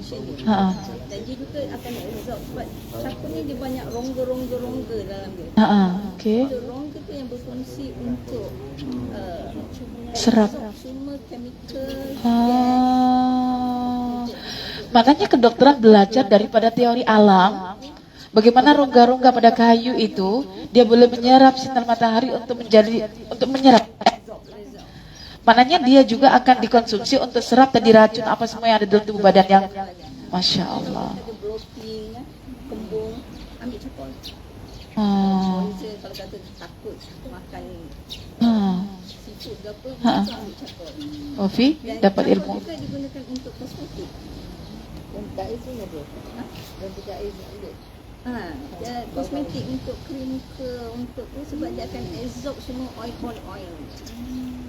B: function dia. Dan dia juga akan absorb sebab cakol ni dia banyak rongga dalam dia.
A: Okey.
B: So, rongga tu yang berfungsi untuk
A: Serap.
B: absorb semua chemical.
A: Makanya kedokteran belajar daripada teori alam. Bagaimana rongga-rongga pada kayu itu dia boleh menyerap sinar matahari untuk menyerap. Maknanya dia juga akan dikonsumsi untuk serap tadi racun apa semua yang ada dalam tubuh badan yang Masya Allah.
B: Ada bloating, kembung, ambil cakol. Poison kalau kata takut makan seafood ke apa, kita ambil cakol.
A: Ofi
B: Dan
A: dapat
B: cakol
A: ilmu.
B: juga digunakan untuk kosmetik. Dan tak izin ada. Dan tidak izin ada. Kosmetik untuk krim ke, untuk tu sebab dia akan absorb semua oil.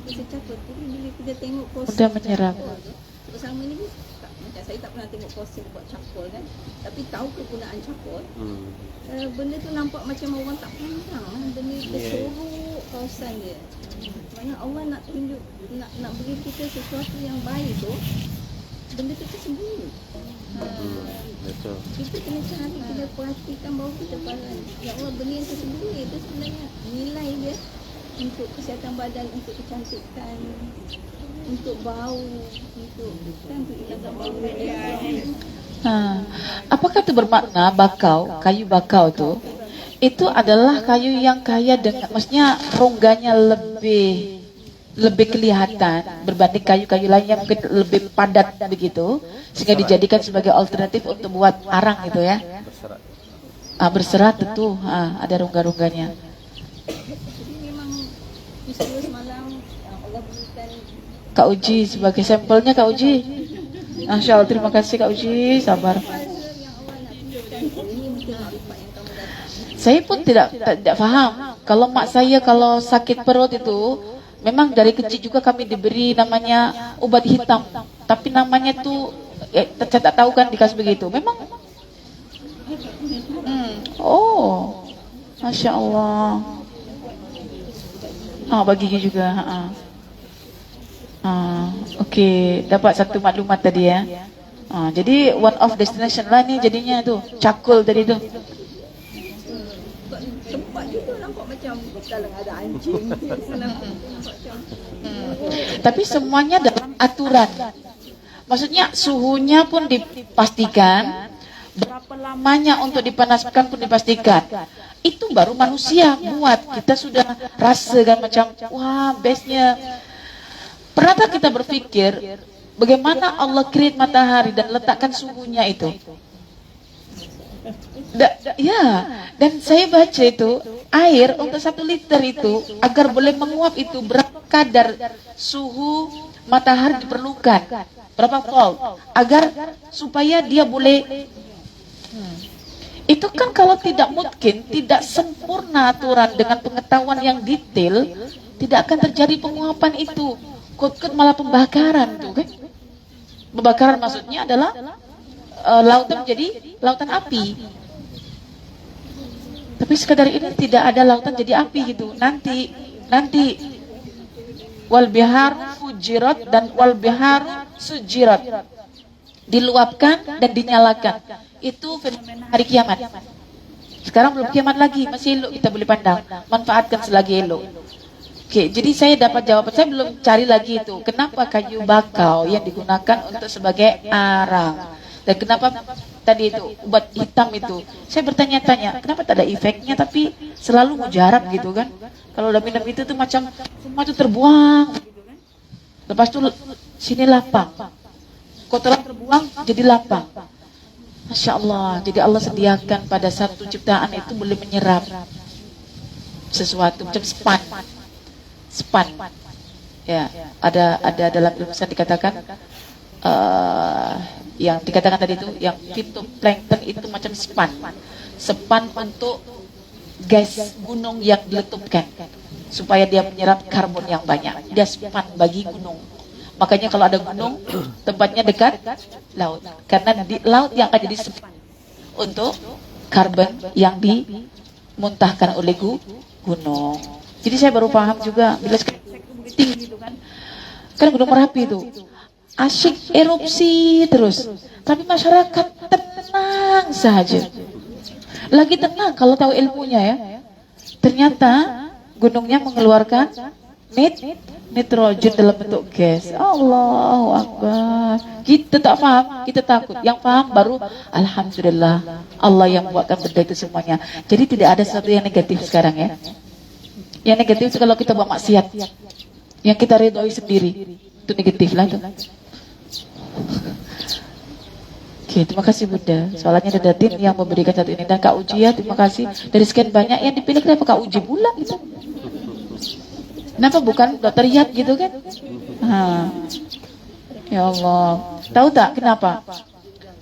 B: Kita cakap tu bila kita tengok proses
A: Mudah menyerap.
B: cakol tu, bersama ni macam saya tak pernah tengok proses buat cakol kan, tapi tahu kegunaan cakol. Benda tu nampak macam orang tak pandang, benda dia sorok kausan dia. Maknanya Allah nak tunjuk, nak beri kita sesuatu yang baik tu, benda tu sembunyi.
C: Betul.
B: Kita kena cari, kena perhatikan bahawa kita faham. Ya Allah, benda yang tersembunyi itu sebenarnya nilai dia untuk kesihatan badan, untuk kecantikan, untuk bau, untuk ilmu bau.
A: Apakah itu bermakna kayu bakau itu adalah kayu yang kaya dengan, maksudnya rongganya lebih kelihatan berbanding kayu-kayu lain yang mungkin lebih padat begitu, sehingga dijadikan sebagai alternatif untuk buat arang gitu ya.
C: Berserat.
A: Berserat tentu, ada rongga-rongganya.
B: Jadi memang peristiwa semalam yang Allah berikan
A: Kak Uji sebagai sampelnya, Kak Uji. Masya Allah, terima kasih Kak Uji, sabar.
B: yang Allah nak tunjukkan, ini mungkin makrifat yang kamu dapat.
A: Saya pun tidak faham. Kalau mak saya kalau sakit perut itu, memang dari kecil juga kami diberi namanya obat hitam. Tapi namanya tuh, saya tak tahu kan dikasih begitu. Memang, oh, Masya Allah. Bagi juga. Okey, dapat satu maklumat tadi ya. Jadi one of destination lah ni jadinya tu, Cakul tadi tu.
B: Tempat itu nampak macam kalau ada anjing. Nampak macam
A: Tapi semuanya dalam aturan. Maksudnya suhunya pun dipastikan, berapa lamanya untuk dipanaskan pun dipastikan. Itu baru manusia buat. Kita sudah rasakan macam, wah bestnya. Pernah tak kita berpikir bagaimana Allah create matahari dan letakkan suhunya itu? Dan saya baca itu air untuk 1 liter itu agar boleh menguap itu berapa kadar suhu matahari diperlukan, berapa volt agar supaya dia boleh. Itu kan kalau tidak mungkin, tidak sempurna aturan dengan pengetahuan yang detail, tidak akan terjadi penguapan itu. Kot malah pembakaran tuh kan? Pembakaran maksudnya adalah lautan menjadi lautan api. Tapi sekadar ini tidak ada lautan jadi api gitu. Nanti wal bihar fujirat dan wal bihar sujirat, diluapkan dan dinyalakan. Itu fenomena hari kiamat. Sekarang belum kiamat lagi, masih elok kita boleh pandang. Manfaatkan selagi elok. Oke, jadi saya dapat jawaban. Saya belum cari lagi itu. Kenapa kayu bakau yang digunakan untuk sebagai arang? Dan kenapa tadi itu obat hitam itu? Saya bertanya-tanya, kenapa tak ada efeknya tapi selalu mujarab gitu kan? Kalau udah minum itu tuh macam semua itu terbuang gitu kan? Lepas itu sini lapang. Kotoran terbuang jadi lapang. Masya Allah. Jadi Allah sediakan pada satu ciptaan itu boleh menyerap sesuatu macam span. Ya, ada dalam tulisan dikatakan yang dikatakan tadi itu yang fitoplankton itu macam span untuk gas gunung yang diletupkan supaya dia menyerap karbon yang banyak. Dia span bagi gunung. Makanya kalau ada gunung tempatnya dekat laut, karena di laut yang akan jadi span untuk karbon yang dimuntahkan oleh gunung. Jadi saya baru paham juga bila tinggi itu kan Gunung Merapi itu asyik erupsi terus, tapi masyarakat tenang saja. Lagi tenang kalau tahu ilmunya ya. Ternyata gunungnya mengeluarkan nitrogen dalam bentuk gas. Allahu Akbar. Kita tak paham, kita takut. Yang paham baru alhamdulillah Allah yang buatkan benda itu semuanya. Jadi tidak ada sesuatu yang negatif sekarang ya. Yang negatif itu kalau kita buat maksiat, yang kita ridhoi sendiri, itu negatif lah itu. Oke, terima kasih Bunda. Soalnya ada Datin yang memberikan satu ini, dan Kak Uji ya, terima kasih. Dari sekian banyak yang dipilih, kenapa Kak Uji pula gitu? Kenapa bukan Dokter Yat gitu kan? Ya Allah. Tahu tak kenapa?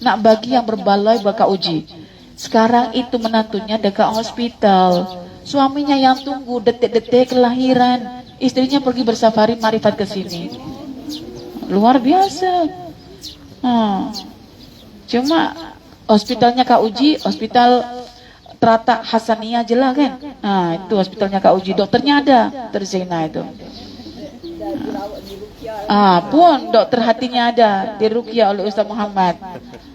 A: Nak bagi yang berbaloi buat Kak Uji. Sekarang itu menantunya dekat hospital. Suaminya yang tunggu detik-detik kelahiran, istrinya pergi bersafari marifat ke sini. Luar biasa. Cuma hospitalnya Kak Uji, hospital Trata Hasaniyah aja lah kan. Nah, itu hospitalnya Kak Uji, dokternya ada, Dr. Zaina itu.
B: Dah dirawat di Rukia.
A: Pun dokter hatinya ada, diruqyah oleh Ustaz Muhammad.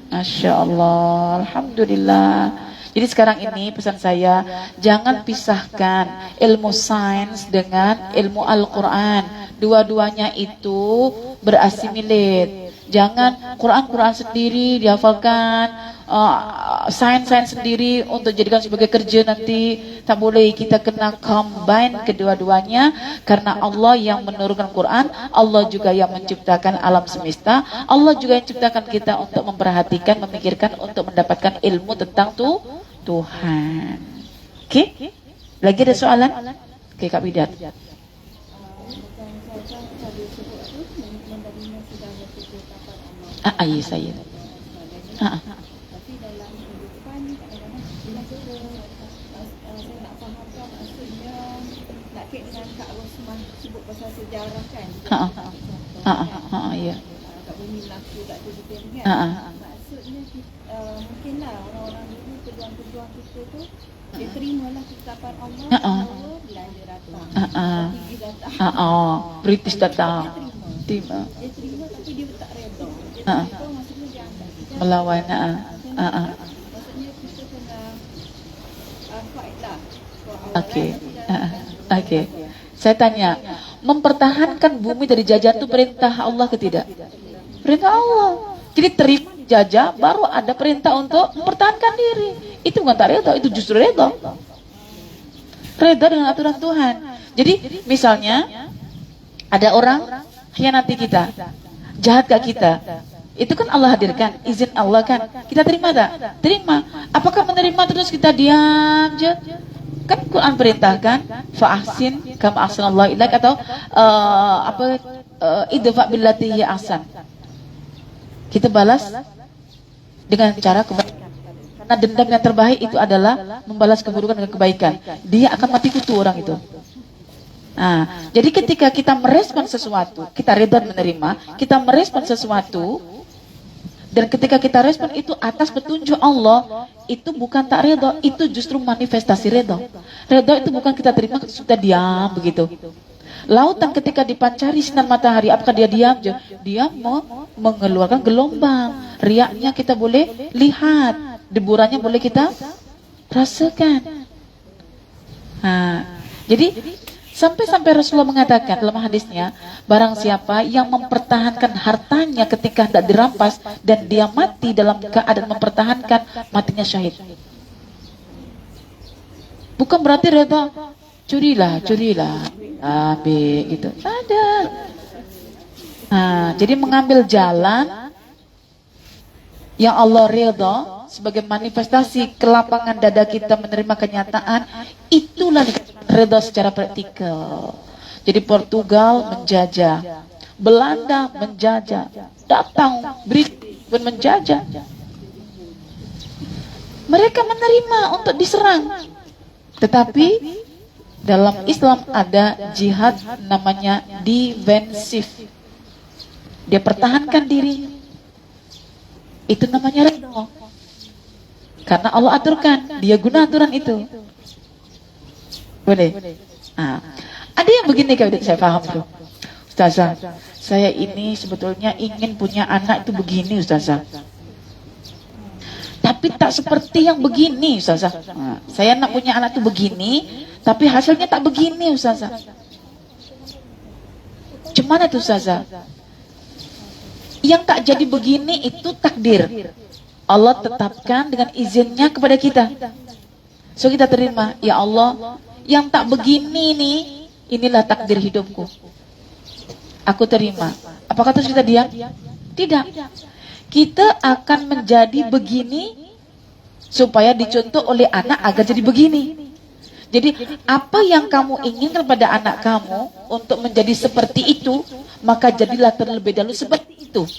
A: Masya Allah, Alhamdulillah. Jadi sekarang ini pesan saya, jangan pisahkan ilmu sains dengan ilmu Al-Quran. Dua-duanya itu berasimilit. Jangan Quran sendiri dihafalkan, sains sendiri untuk jadikan sebagai kerja nanti. Tak boleh, kita kena combine kedua-duanya. Karena Allah yang menurunkan Quran, Allah juga yang menciptakan alam semesta, Allah juga yang menciptakan kita untuk memperhatikan, memikirkan, untuk mendapatkan ilmu tentang Tuhan. Oke? Lagi ada soalan? Oke, Kak Bidat. Iya saya.
D: Tapi dalam kehidupan kadang-kadang bila kita saya nak fahamkan maksudnya nak kait dengan Kak Rosmah sebut pasal sejarah kan.
A: Iya.
D: Kat bumi Melaka kat tu kan. Maksudnya mungkinlah orang-orang dulu pejuang-pejuang kita tu dia terimalah ketetapan Allah bahawa Belanda datang. Portugis datang.
A: British datang.
D: Dia terima tapi dia tak redha. Dia maksudnya dia angkat kita
A: Melawan.
D: maksudnya kita kena fight lah.
A: Okey. Saya tanya, mempertahankan bumi dari jajahan itu perintah Allah ke tidak? Perintah Allah. Jadi terima jajah, baru ada perintah untuk mempertahankan diri. Itu bukan tak reda, itu justru reda. Reda dengan aturan Tuhan. Jadi misalnya ada orang khianati kita, jahat ke kita, itu kan Allah hadirkan, izin Allah kan. Kita terima tak? Terima. Apakah menerima terus kita diam je? Kan Quran perintahkan, fa'ahsin kama ahsanallahu ilaik, atau idfa billati hiya ahsan. Kita balas dengan cara kebaikan. Karena dendam yang terbaik itu adalah membalas keburukan dengan kebaikan. Dia akan mati kutu orang itu. Nah, jadi ketika kita merespon sesuatu, kita reda menerima, kita merespon sesuatu, dan ketika kita respon itu atas petunjuk Allah, itu bukan tak reda, itu justru manifestasi reda. Reda itu bukan kita terima sudah diam begitu. Lautan ketika dipancari sinar matahari, apakah dia diam je? Dia mengeluarkan gelombang. Riaknya kita boleh lihat, deburannya boleh kita rasakan. Jadi sampai Rasulullah mengatakan dalam hadisnya, barang siapa yang mempertahankan hartanya ketika hendak dirampas dan dia mati dalam keadaan mempertahankan, matinya syahid. Bukan berarti reda, curilah, ambil gitu. Ada. Jadi mengambil jalan yang Allah reda sebagai manifestasi kelapangan dada kita menerima kenyataan, itulah reda secara praktikal. Jadi Portugal menjajah, Belanda menjajah, datang British pun menjajah. Mereka menerima untuk diserang. Tetapi dalam Islam ada jihad namanya defensif. Dia pertahankan diri. Itu namanya redha. Karena Allah aturkan, dia guna aturan itu. Boleh? Ada yang begini kalau saya paham tuh. Ustazah, saya ini sebetulnya ingin punya anak itu begini Ustazah. Tapi tak seperti yang begini Ustazah. Saya nak punya anak itu begini, tapi hasilnya tak begini Ustazah. Cuman itu Ustazah. Yang tak jadi begini itu takdir. Allah tetapkan dengan izinnya kepada kita. So kita terima, ya Allah, yang tak begini nih, inilah takdir hidupku. Aku terima. Apakah terus kita diam? Tidak. Kita akan menjadi begini supaya dicontoh oleh anak agar jadi begini. Jadi apa yang kamu inginkan pada anak kamu untuk menjadi seperti itu, maka jadilah terlebih dahulu seperti itu.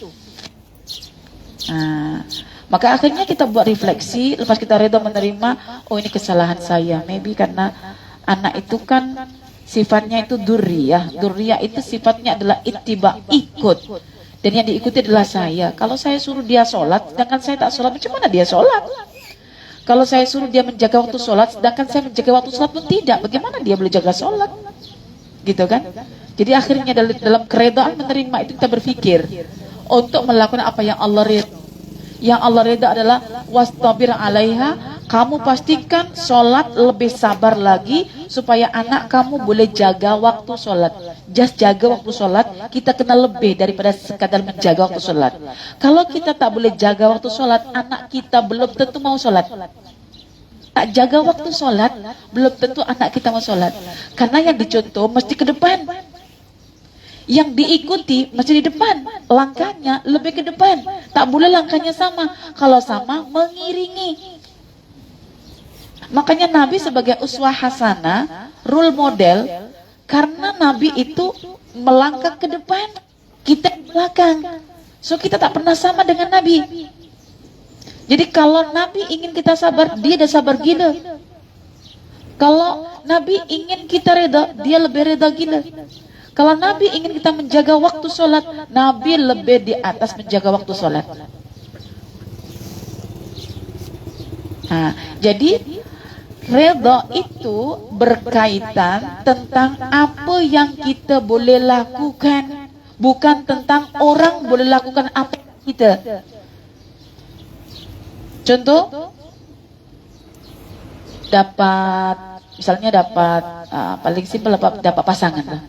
A: Maka akhirnya kita buat refleksi, lepas kita reda menerima, oh ini kesalahan saya, maybe karena anak itu kan sifatnya itu durriyah. Durriyah itu sifatnya adalah ittiba, ikut. Dan yang diikuti adalah saya. Kalau saya suruh dia sholat, sedangkan saya tak sholat, macam mana dia sholat? Kalau saya suruh dia menjaga waktu sholat, sedangkan saya menjaga waktu sholat pun tidak, bagaimana dia boleh jaga sholat? Gitu kan? Jadi akhirnya dalam keredaan menerima itu kita berpikir untuk melakukan apa yang Allah ridha. Yang Allah ridha adalah wastabir alaiha, kamu pastikan sholat lebih sabar lagi supaya anak kamu boleh jaga waktu sholat. Just jaga waktu sholat, kita kenal lebih daripada sekadar menjaga waktu sholat. Kalau kita tak boleh jaga waktu sholat, anak kita belum tentu mau sholat. Tak jaga waktu sholat, belum tentu anak kita mau sholat. Karena yang dicontoh mesti ke depan. Yang diikuti mesti di depan. Langkahnya lebih ke depan. Tak boleh langkahnya sama. Kalau sama, mengiringi. Makanya Nabi sebagai uswah hasanah, role model, karena Nabi itu melangkah ke depan, kita di belakang. So kita tak pernah sama dengan Nabi. Jadi kalau Nabi ingin kita sabar, dia dah sabar gila. Kalau Nabi ingin kita reda, dia lebih reda gila. Kalau Nabi ingin kita menjaga waktu sholat, Nabi lebih di atas menjaga waktu sholat. Nah, jadi reda itu berkaitan tentang apa yang kita boleh lakukan, bukan tentang orang boleh lakukan apa kita. Contoh, misalnya dapat paling simpel dapat pasangan lah.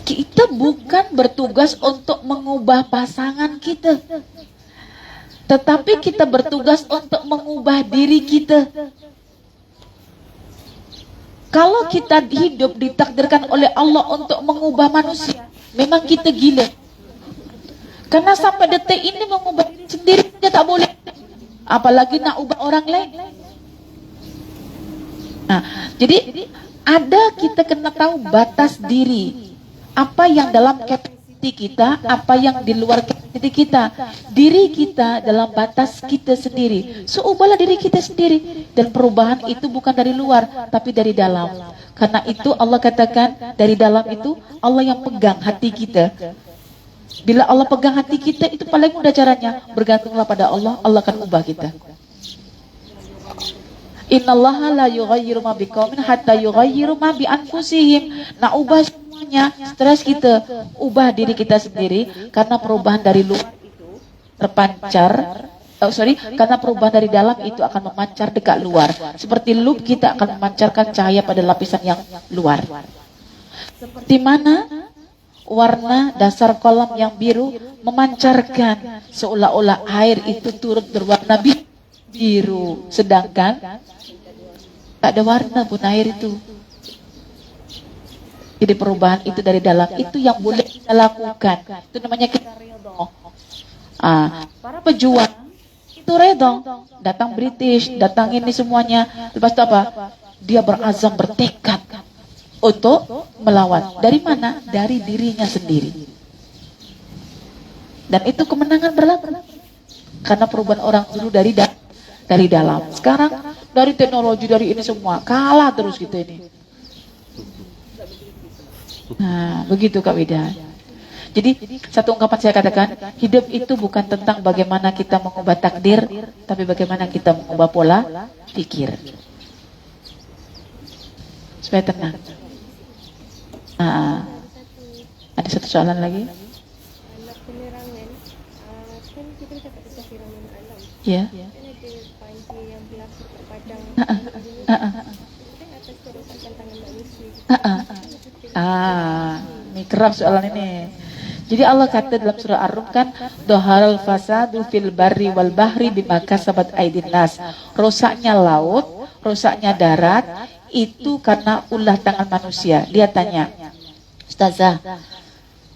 A: Kita bukan bertugas untuk mengubah pasangan kita, tetapi kita bertugas untuk mengubah diri kita. Kalau kita hidup ditakdirkan oleh Allah untuk mengubah manusia, memang kita gila. Karena sampai detik ini mengubah diri sendiri dia tak boleh, apalagi nak ubah orang lain. Nah, jadi kita kena tahu batas diri. Apa yang dalam kapasiti kita, apa yang di luar kapasiti kita. Diri kita dalam batas kita sendiri. So ubahlah diri kita sendiri. Dan perubahan itu bukan dari luar, tapi dari dalam. Karena itu Allah katakan, dari dalam itu Allah yang pegang hati kita. Bila Allah pegang hati kita, itu paling mudah caranya. Bergantunglah pada Allah, Allah akan ubah kita. Innallaha la yughayyiru ma biqaumin hatta yughayyiru ma bi anfusihim. Nah, ubah semuanya, stres kita, ubah diri kita sendiri. Karena perubahan dari luar itu terpancar, karena perubahan dari dalam itu akan memancar dekat luar. Seperti loop, kita akan memancarkan cahaya pada lapisan yang luar. Seperti mana warna dasar kolam yang biru memancarkan seolah-olah air itu turut berwarna biru, sedangkan tak ada warna pun air itu. Jadi perubahan itu dari dalam, itu yang boleh kita lakukan. Itu namanya kita redha. Para pejuang itu redha. Datang British, datang ini semuanya. Lepas itu apa? Dia berazam, bertekad untuk melawan. Dari mana? Dari dirinya sendiri. Dan itu kemenangan berlaku. Karena perubahan orang dulu dari dalam. Sekarang dari teknologi, dari ini semua kalah terus kita ini. Nah, begitu Kak Wida. Jadi satu ungkapan saya katakan, hidup itu bukan tentang bagaimana kita mengubah takdir, tapi bagaimana kita mengubah pola pikir. Supaya tenang. Ada satu soalan lagi?
D: Anak penerangan, kan kita cakap tentang firman alam.
A: Ya.
D: Kan ada panji yang berlaku kat padang. Itu kan atas terusan tantangan manusia.
A: Ini kerap soalan ini. Jadi Allah kata dalam surah Ar-Rum kan, Dhaharal fasadu fil barri wal bahri bima kasabat aydin nas. Rusaknya laut, rusaknya darat, itu karena ulah tangan manusia. Dia tanya, Ustazah,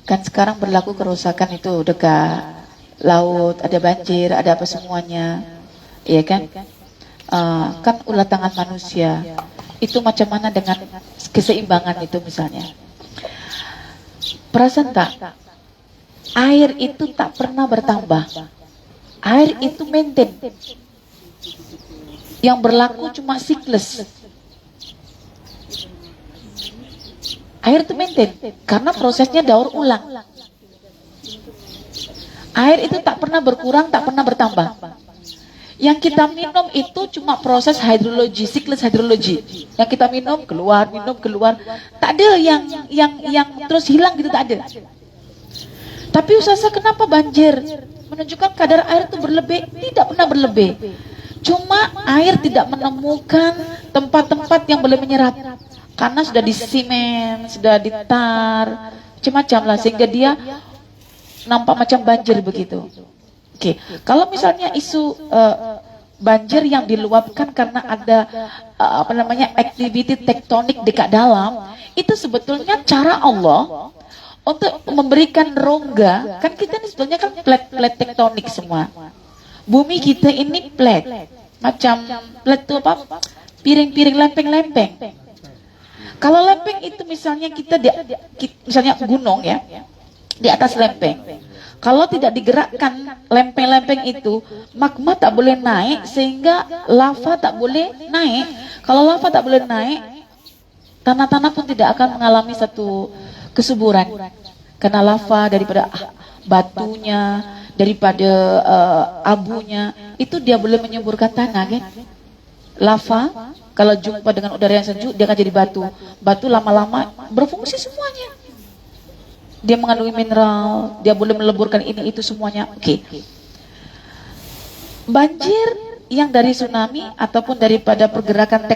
A: kan sekarang berlaku kerusakan itu dekat laut, ada banjir, ada apa semuanya, iya kan? Kan ulah tangan manusia. Itu macam mana dengan keseimbangan itu misalnya? Perasan tak? Air itu tak pernah bertambah. Air itu maintain. Yang berlaku cuma siklus. Air itu maintain karena prosesnya daur ulang. Air itu tak pernah berkurang, tak pernah bertambah. Yang kita minum itu cuma proses hidrologi, siklus hidrologi. Yang kita minum keluar, tak ada yang terus hilang gitu, tak ada. Tapi Ustazah, kenapa banjir? Menunjukkan kadar air itu berlebih? Tidak pernah berlebih. Cuma air tidak menemukan tempat-tempat yang boleh menyerap. Karena sudah disimen, sudah ditar, macam-macam lah, sehingga dia nampak macam banjir begitu. Oke, kalau misalnya isu banjir yang diluapkan karena ada aktiviti tektonik dekat dalam, itu sebetulnya cara Allah untuk memberikan rongga. Kan kita ini sebetulnya kan plate tektonik semua. Bumi kita ini plate, macam plate itu apa? Piring-piring lempeng-lempeng. Kalau lempeng itu misalnya misalnya gunung ya, di atas lempeng. Kalau tidak digerakkan lempeng-lempeng itu, magma tak boleh naik sehingga lava tak boleh naik. Kalau lava tak boleh naik, tanah-tanah pun tidak akan mengalami satu kesuburan. Karena lava daripada batunya, daripada abunya, itu dia boleh menyuburkan tanah kan. Lava kalau jumpa dengan udara yang sejuk, dia akan jadi batu. Batu lama-lama berfungsi semuanya. Dia mengandungi mineral, dia boleh meleburkan ini itu semuanya. Oke. Banjir yang dari tsunami ataupun daripada pergerakan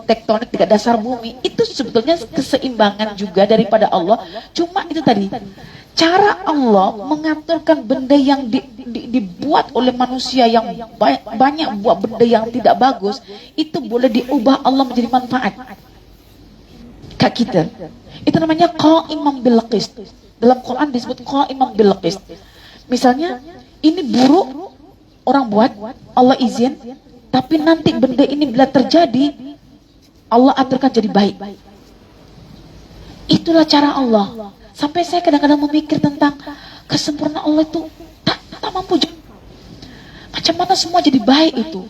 A: tektonik di dasar bumi, itu sebetulnya keseimbangan juga daripada Allah. Cuma itu tadi, cara Allah mengaturkan benda yang dibuat oleh manusia yang banyak buat benda yang tidak bagus, itu boleh diubah Allah menjadi manfaat. Kak kita, itu namanya qa'imam bil qist. Dalam Quran disebut qa'imam bil qist. Misalnya ini buruk orang buat, Allah izin, tapi nanti benda ini bila terjadi, Allah aturkan jadi baik. Itulah cara Allah. Sampai saya kadang-kadang memikir tentang kesempurnaan Allah itu tak mampu juga. Macam mana semua jadi baik itu?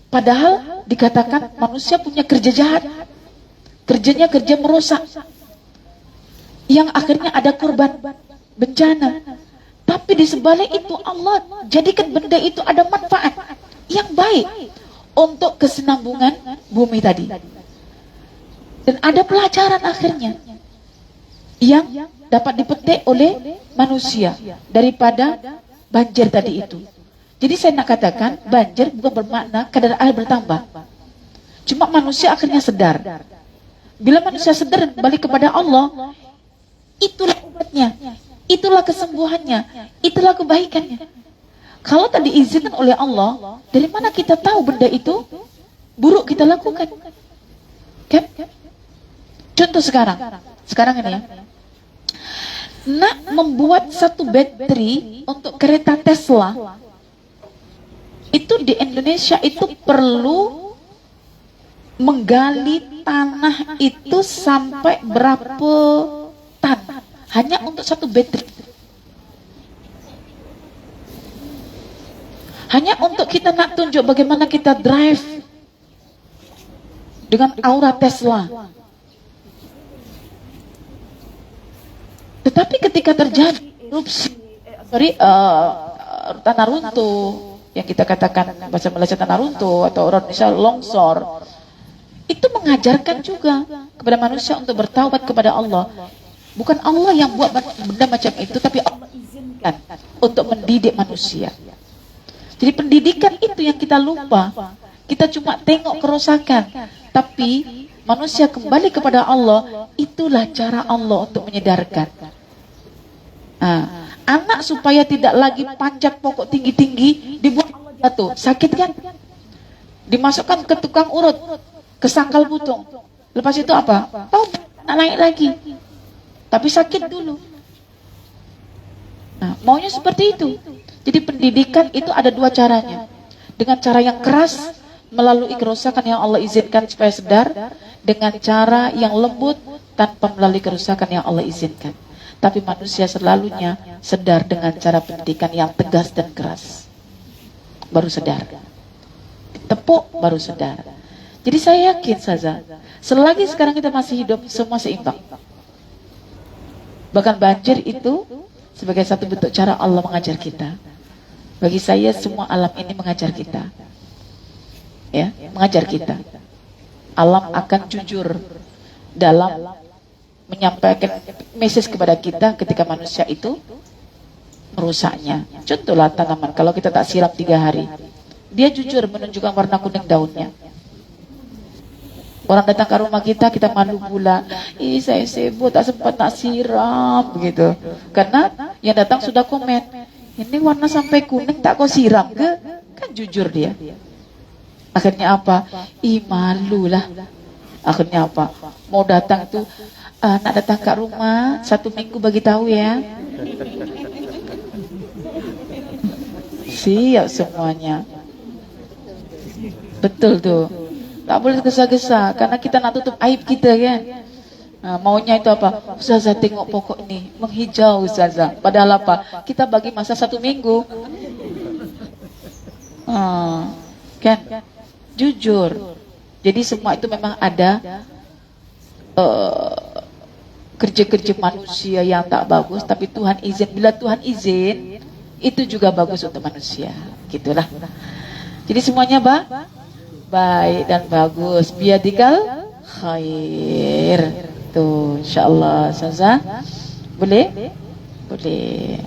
A: Padahal dikatakan manusia punya kerja jahat, kerjanya kerja merusak, yang akhirnya ada korban bencana. Tapi di sebalik itu Allah jadikan benda itu ada manfaat yang baik untuk kesinambungan bumi tadi. Dan ada pelajaran akhirnya yang dapat dipetik oleh manusia daripada banjir tadi itu. Jadi saya nak katakan banjir bukan bermakna kadar air bertambah. Cuma manusia akhirnya sedar. Bila manusia sedar dan balik kepada Allah, itulah obatnya, itulah kesembuhannya, itulah kebaikannya. Kalau tak diizinkan oleh Allah, dari mana kita tahu benda itu buruk kita lakukan? Kan? Contoh sekarang ini ya. Nak membuat satu bateri untuk kereta Tesla, itu di Indonesia itu perlu menggali tanah itu sampai berapa tan hanya untuk satu bateri. Hanya untuk kita nak tunjuk bagaimana kita drive dengan aura Tesla. Tetapi ketika terjadi erupsi, tanah runtuh, yang kita katakan bahasa Malaysia tanah runtuh atau orang Indonesia longsor, itu mengajarkan juga kepada manusia untuk bertaubat kepada Allah. Bukan Allah yang buat benda macam itu, tapi Allah izinkan untuk mendidik manusia. Jadi pendidikan itu yang kita lupa. Kita cuma tengok kerosakan, tapi manusia kembali kepada Allah. Itulah cara Allah untuk menyedarkan. Anak supaya tidak lagi panjat pokok tinggi-tinggi, dibuat jatuh, sakit kan? Dimasukkan ke tukang urut, ke sangkal putung. Lepas itu apa? Tahu, naik lagi. Tapi sakit dulu. Maunya seperti itu. Jadi pendidikan itu ada dua caranya. Dengan cara yang keras, melalui kerusakan yang Allah izinkan supaya sedar. Dengan cara yang lembut, tanpa melalui kerusakan yang Allah izinkan. Tapi manusia selalunya sedar dengan cara pendidikan yang tegas dan keras. Baru sedar. Tepuk, baru sedar. Jadi saya yakin saja, selagi sekarang kita masih hidup, semua seimbang. Bahkan banjir itu sebagai satu bentuk cara Allah mengajar kita. Bagi saya semua alam ini mengajar kita. ya, mengajar kita. Alam akan jujur dalam menyampaikan message kepada kita ketika manusia itu merusaknya. Contohlah tanaman, kalau kita tak siram 3 hari, dia jujur menunjukkan warna kuning daunnya. Orang datang ke rumah kita malu pula, ih saya sibuk tak sempat nak siram begitu. Karena yang datang sudah komen, ini warna sampai kuning tak kau siram ke? Kan jujur dia. Akhirnya apa? Ih malu lah. Akhirnya apa? Mau datang tuh, nak datang ke rumah 1 minggu bagi tahu ya. Siap semuanya. Betul tuh. Tak boleh gesa-gesa karena kita nak tutup aib kita kan. Nah, maunya itu apa? Ustazah tengok pokok ini menghijau Ustazah. Padahal apa? Kita bagi masa 1 minggu. Kan? Jujur. Jadi semua itu memang ada kerja-kerja manusia yang tak bagus, tapi Tuhan izin. Bila Tuhan izin, itu juga bagus untuk manusia. Gitulah. Jadi semuanya baik dan bagus. Biadikal khair. Tuh, insyaallah Ustazah. Boleh? Boleh.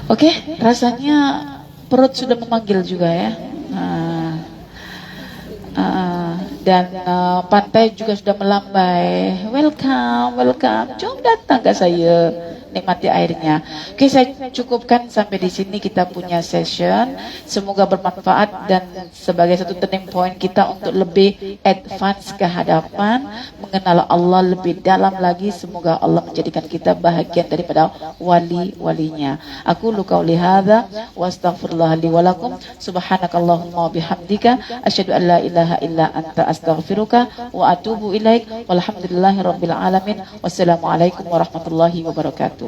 A: Oke, rasanya perut sudah memanggil juga ya. Dan pantai juga sudah melambai. Welcome. Jom datang ke saya, nikmati airnya. Oke, saya cukupkan sampai di sini kita punya session. Semoga bermanfaat dan sebagai satu turning point kita untuk lebih advance ke hadapan, mengenal Allah lebih dalam lagi. Semoga Allah menjadikan kita bahagian daripada wali-walinya. Aku qauli hadza wa astaghfirullah li wa lakum. Subhanakallahumma wa bihamdika asyhadu an la ilaha illa anta astaghfiruka wa atubu ilaik. Walhamdulillahirabbil alamin. Wassalamualaikum warahmatullahi wabarakatuh.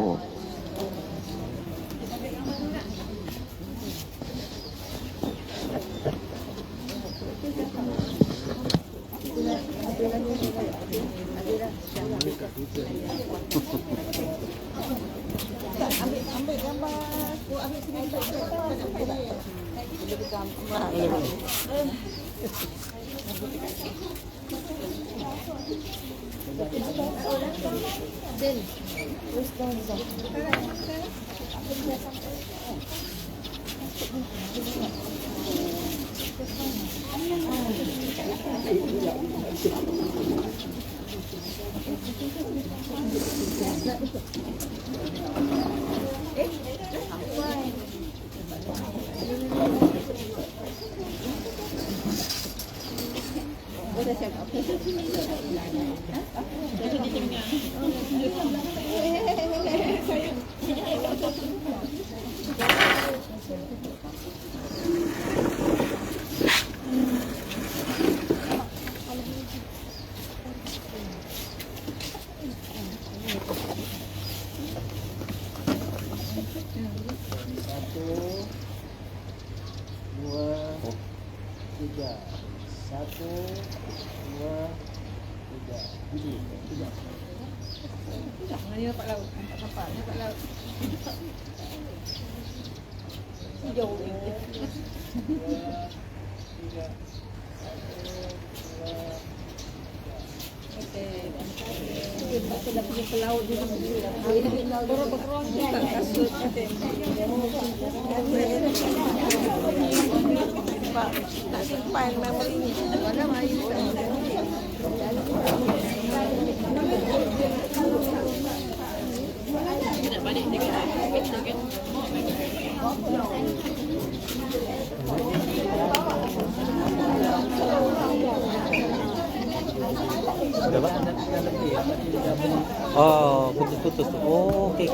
C: Oh, putus-putus. Oh, oke.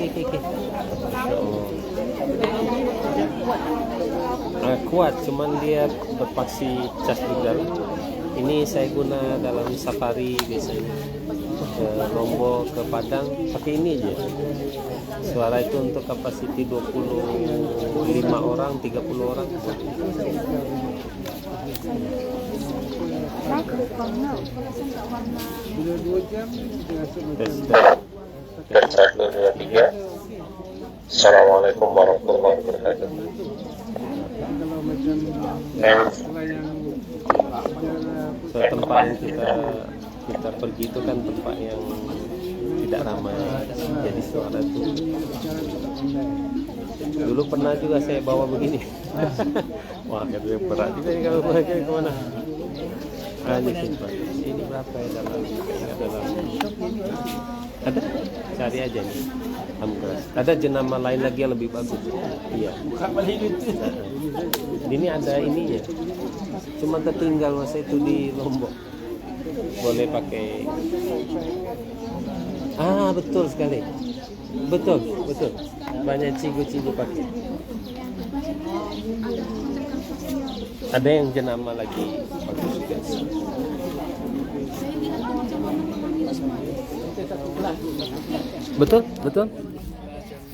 C: Kuat, cuman dia berpaksi cas juga. Ini saya guna dalam safari biasanya. Ke Lombok, ke Padang, pakai ini aja. Suara itu untuk kapasiti 25 orang, 30 orang.
E: Tes 1, 2, 3. Assalamualaikum warahmatullahi wabarakatuh.
C: ke tempat yang kita pergi itu kan tempat yang tidak ramai, jadi suara itu. Dulu pernah juga saya bawa begini. Wah, katanya berat juga nih kalau pakai kemana. Ini simpan. Ini berapa ya dalam? Ada? Cari aja nih. Amgras. Ada jenama lain lagi yang lebih bagus. Iya. Ini ada ininya. Cuma tertinggal masa itu di Lombok. Boleh pakai. Betul sekali. Betul. Banyak cigu-cigu pakai. Ada yang jenama lagi bagus juga. Betul.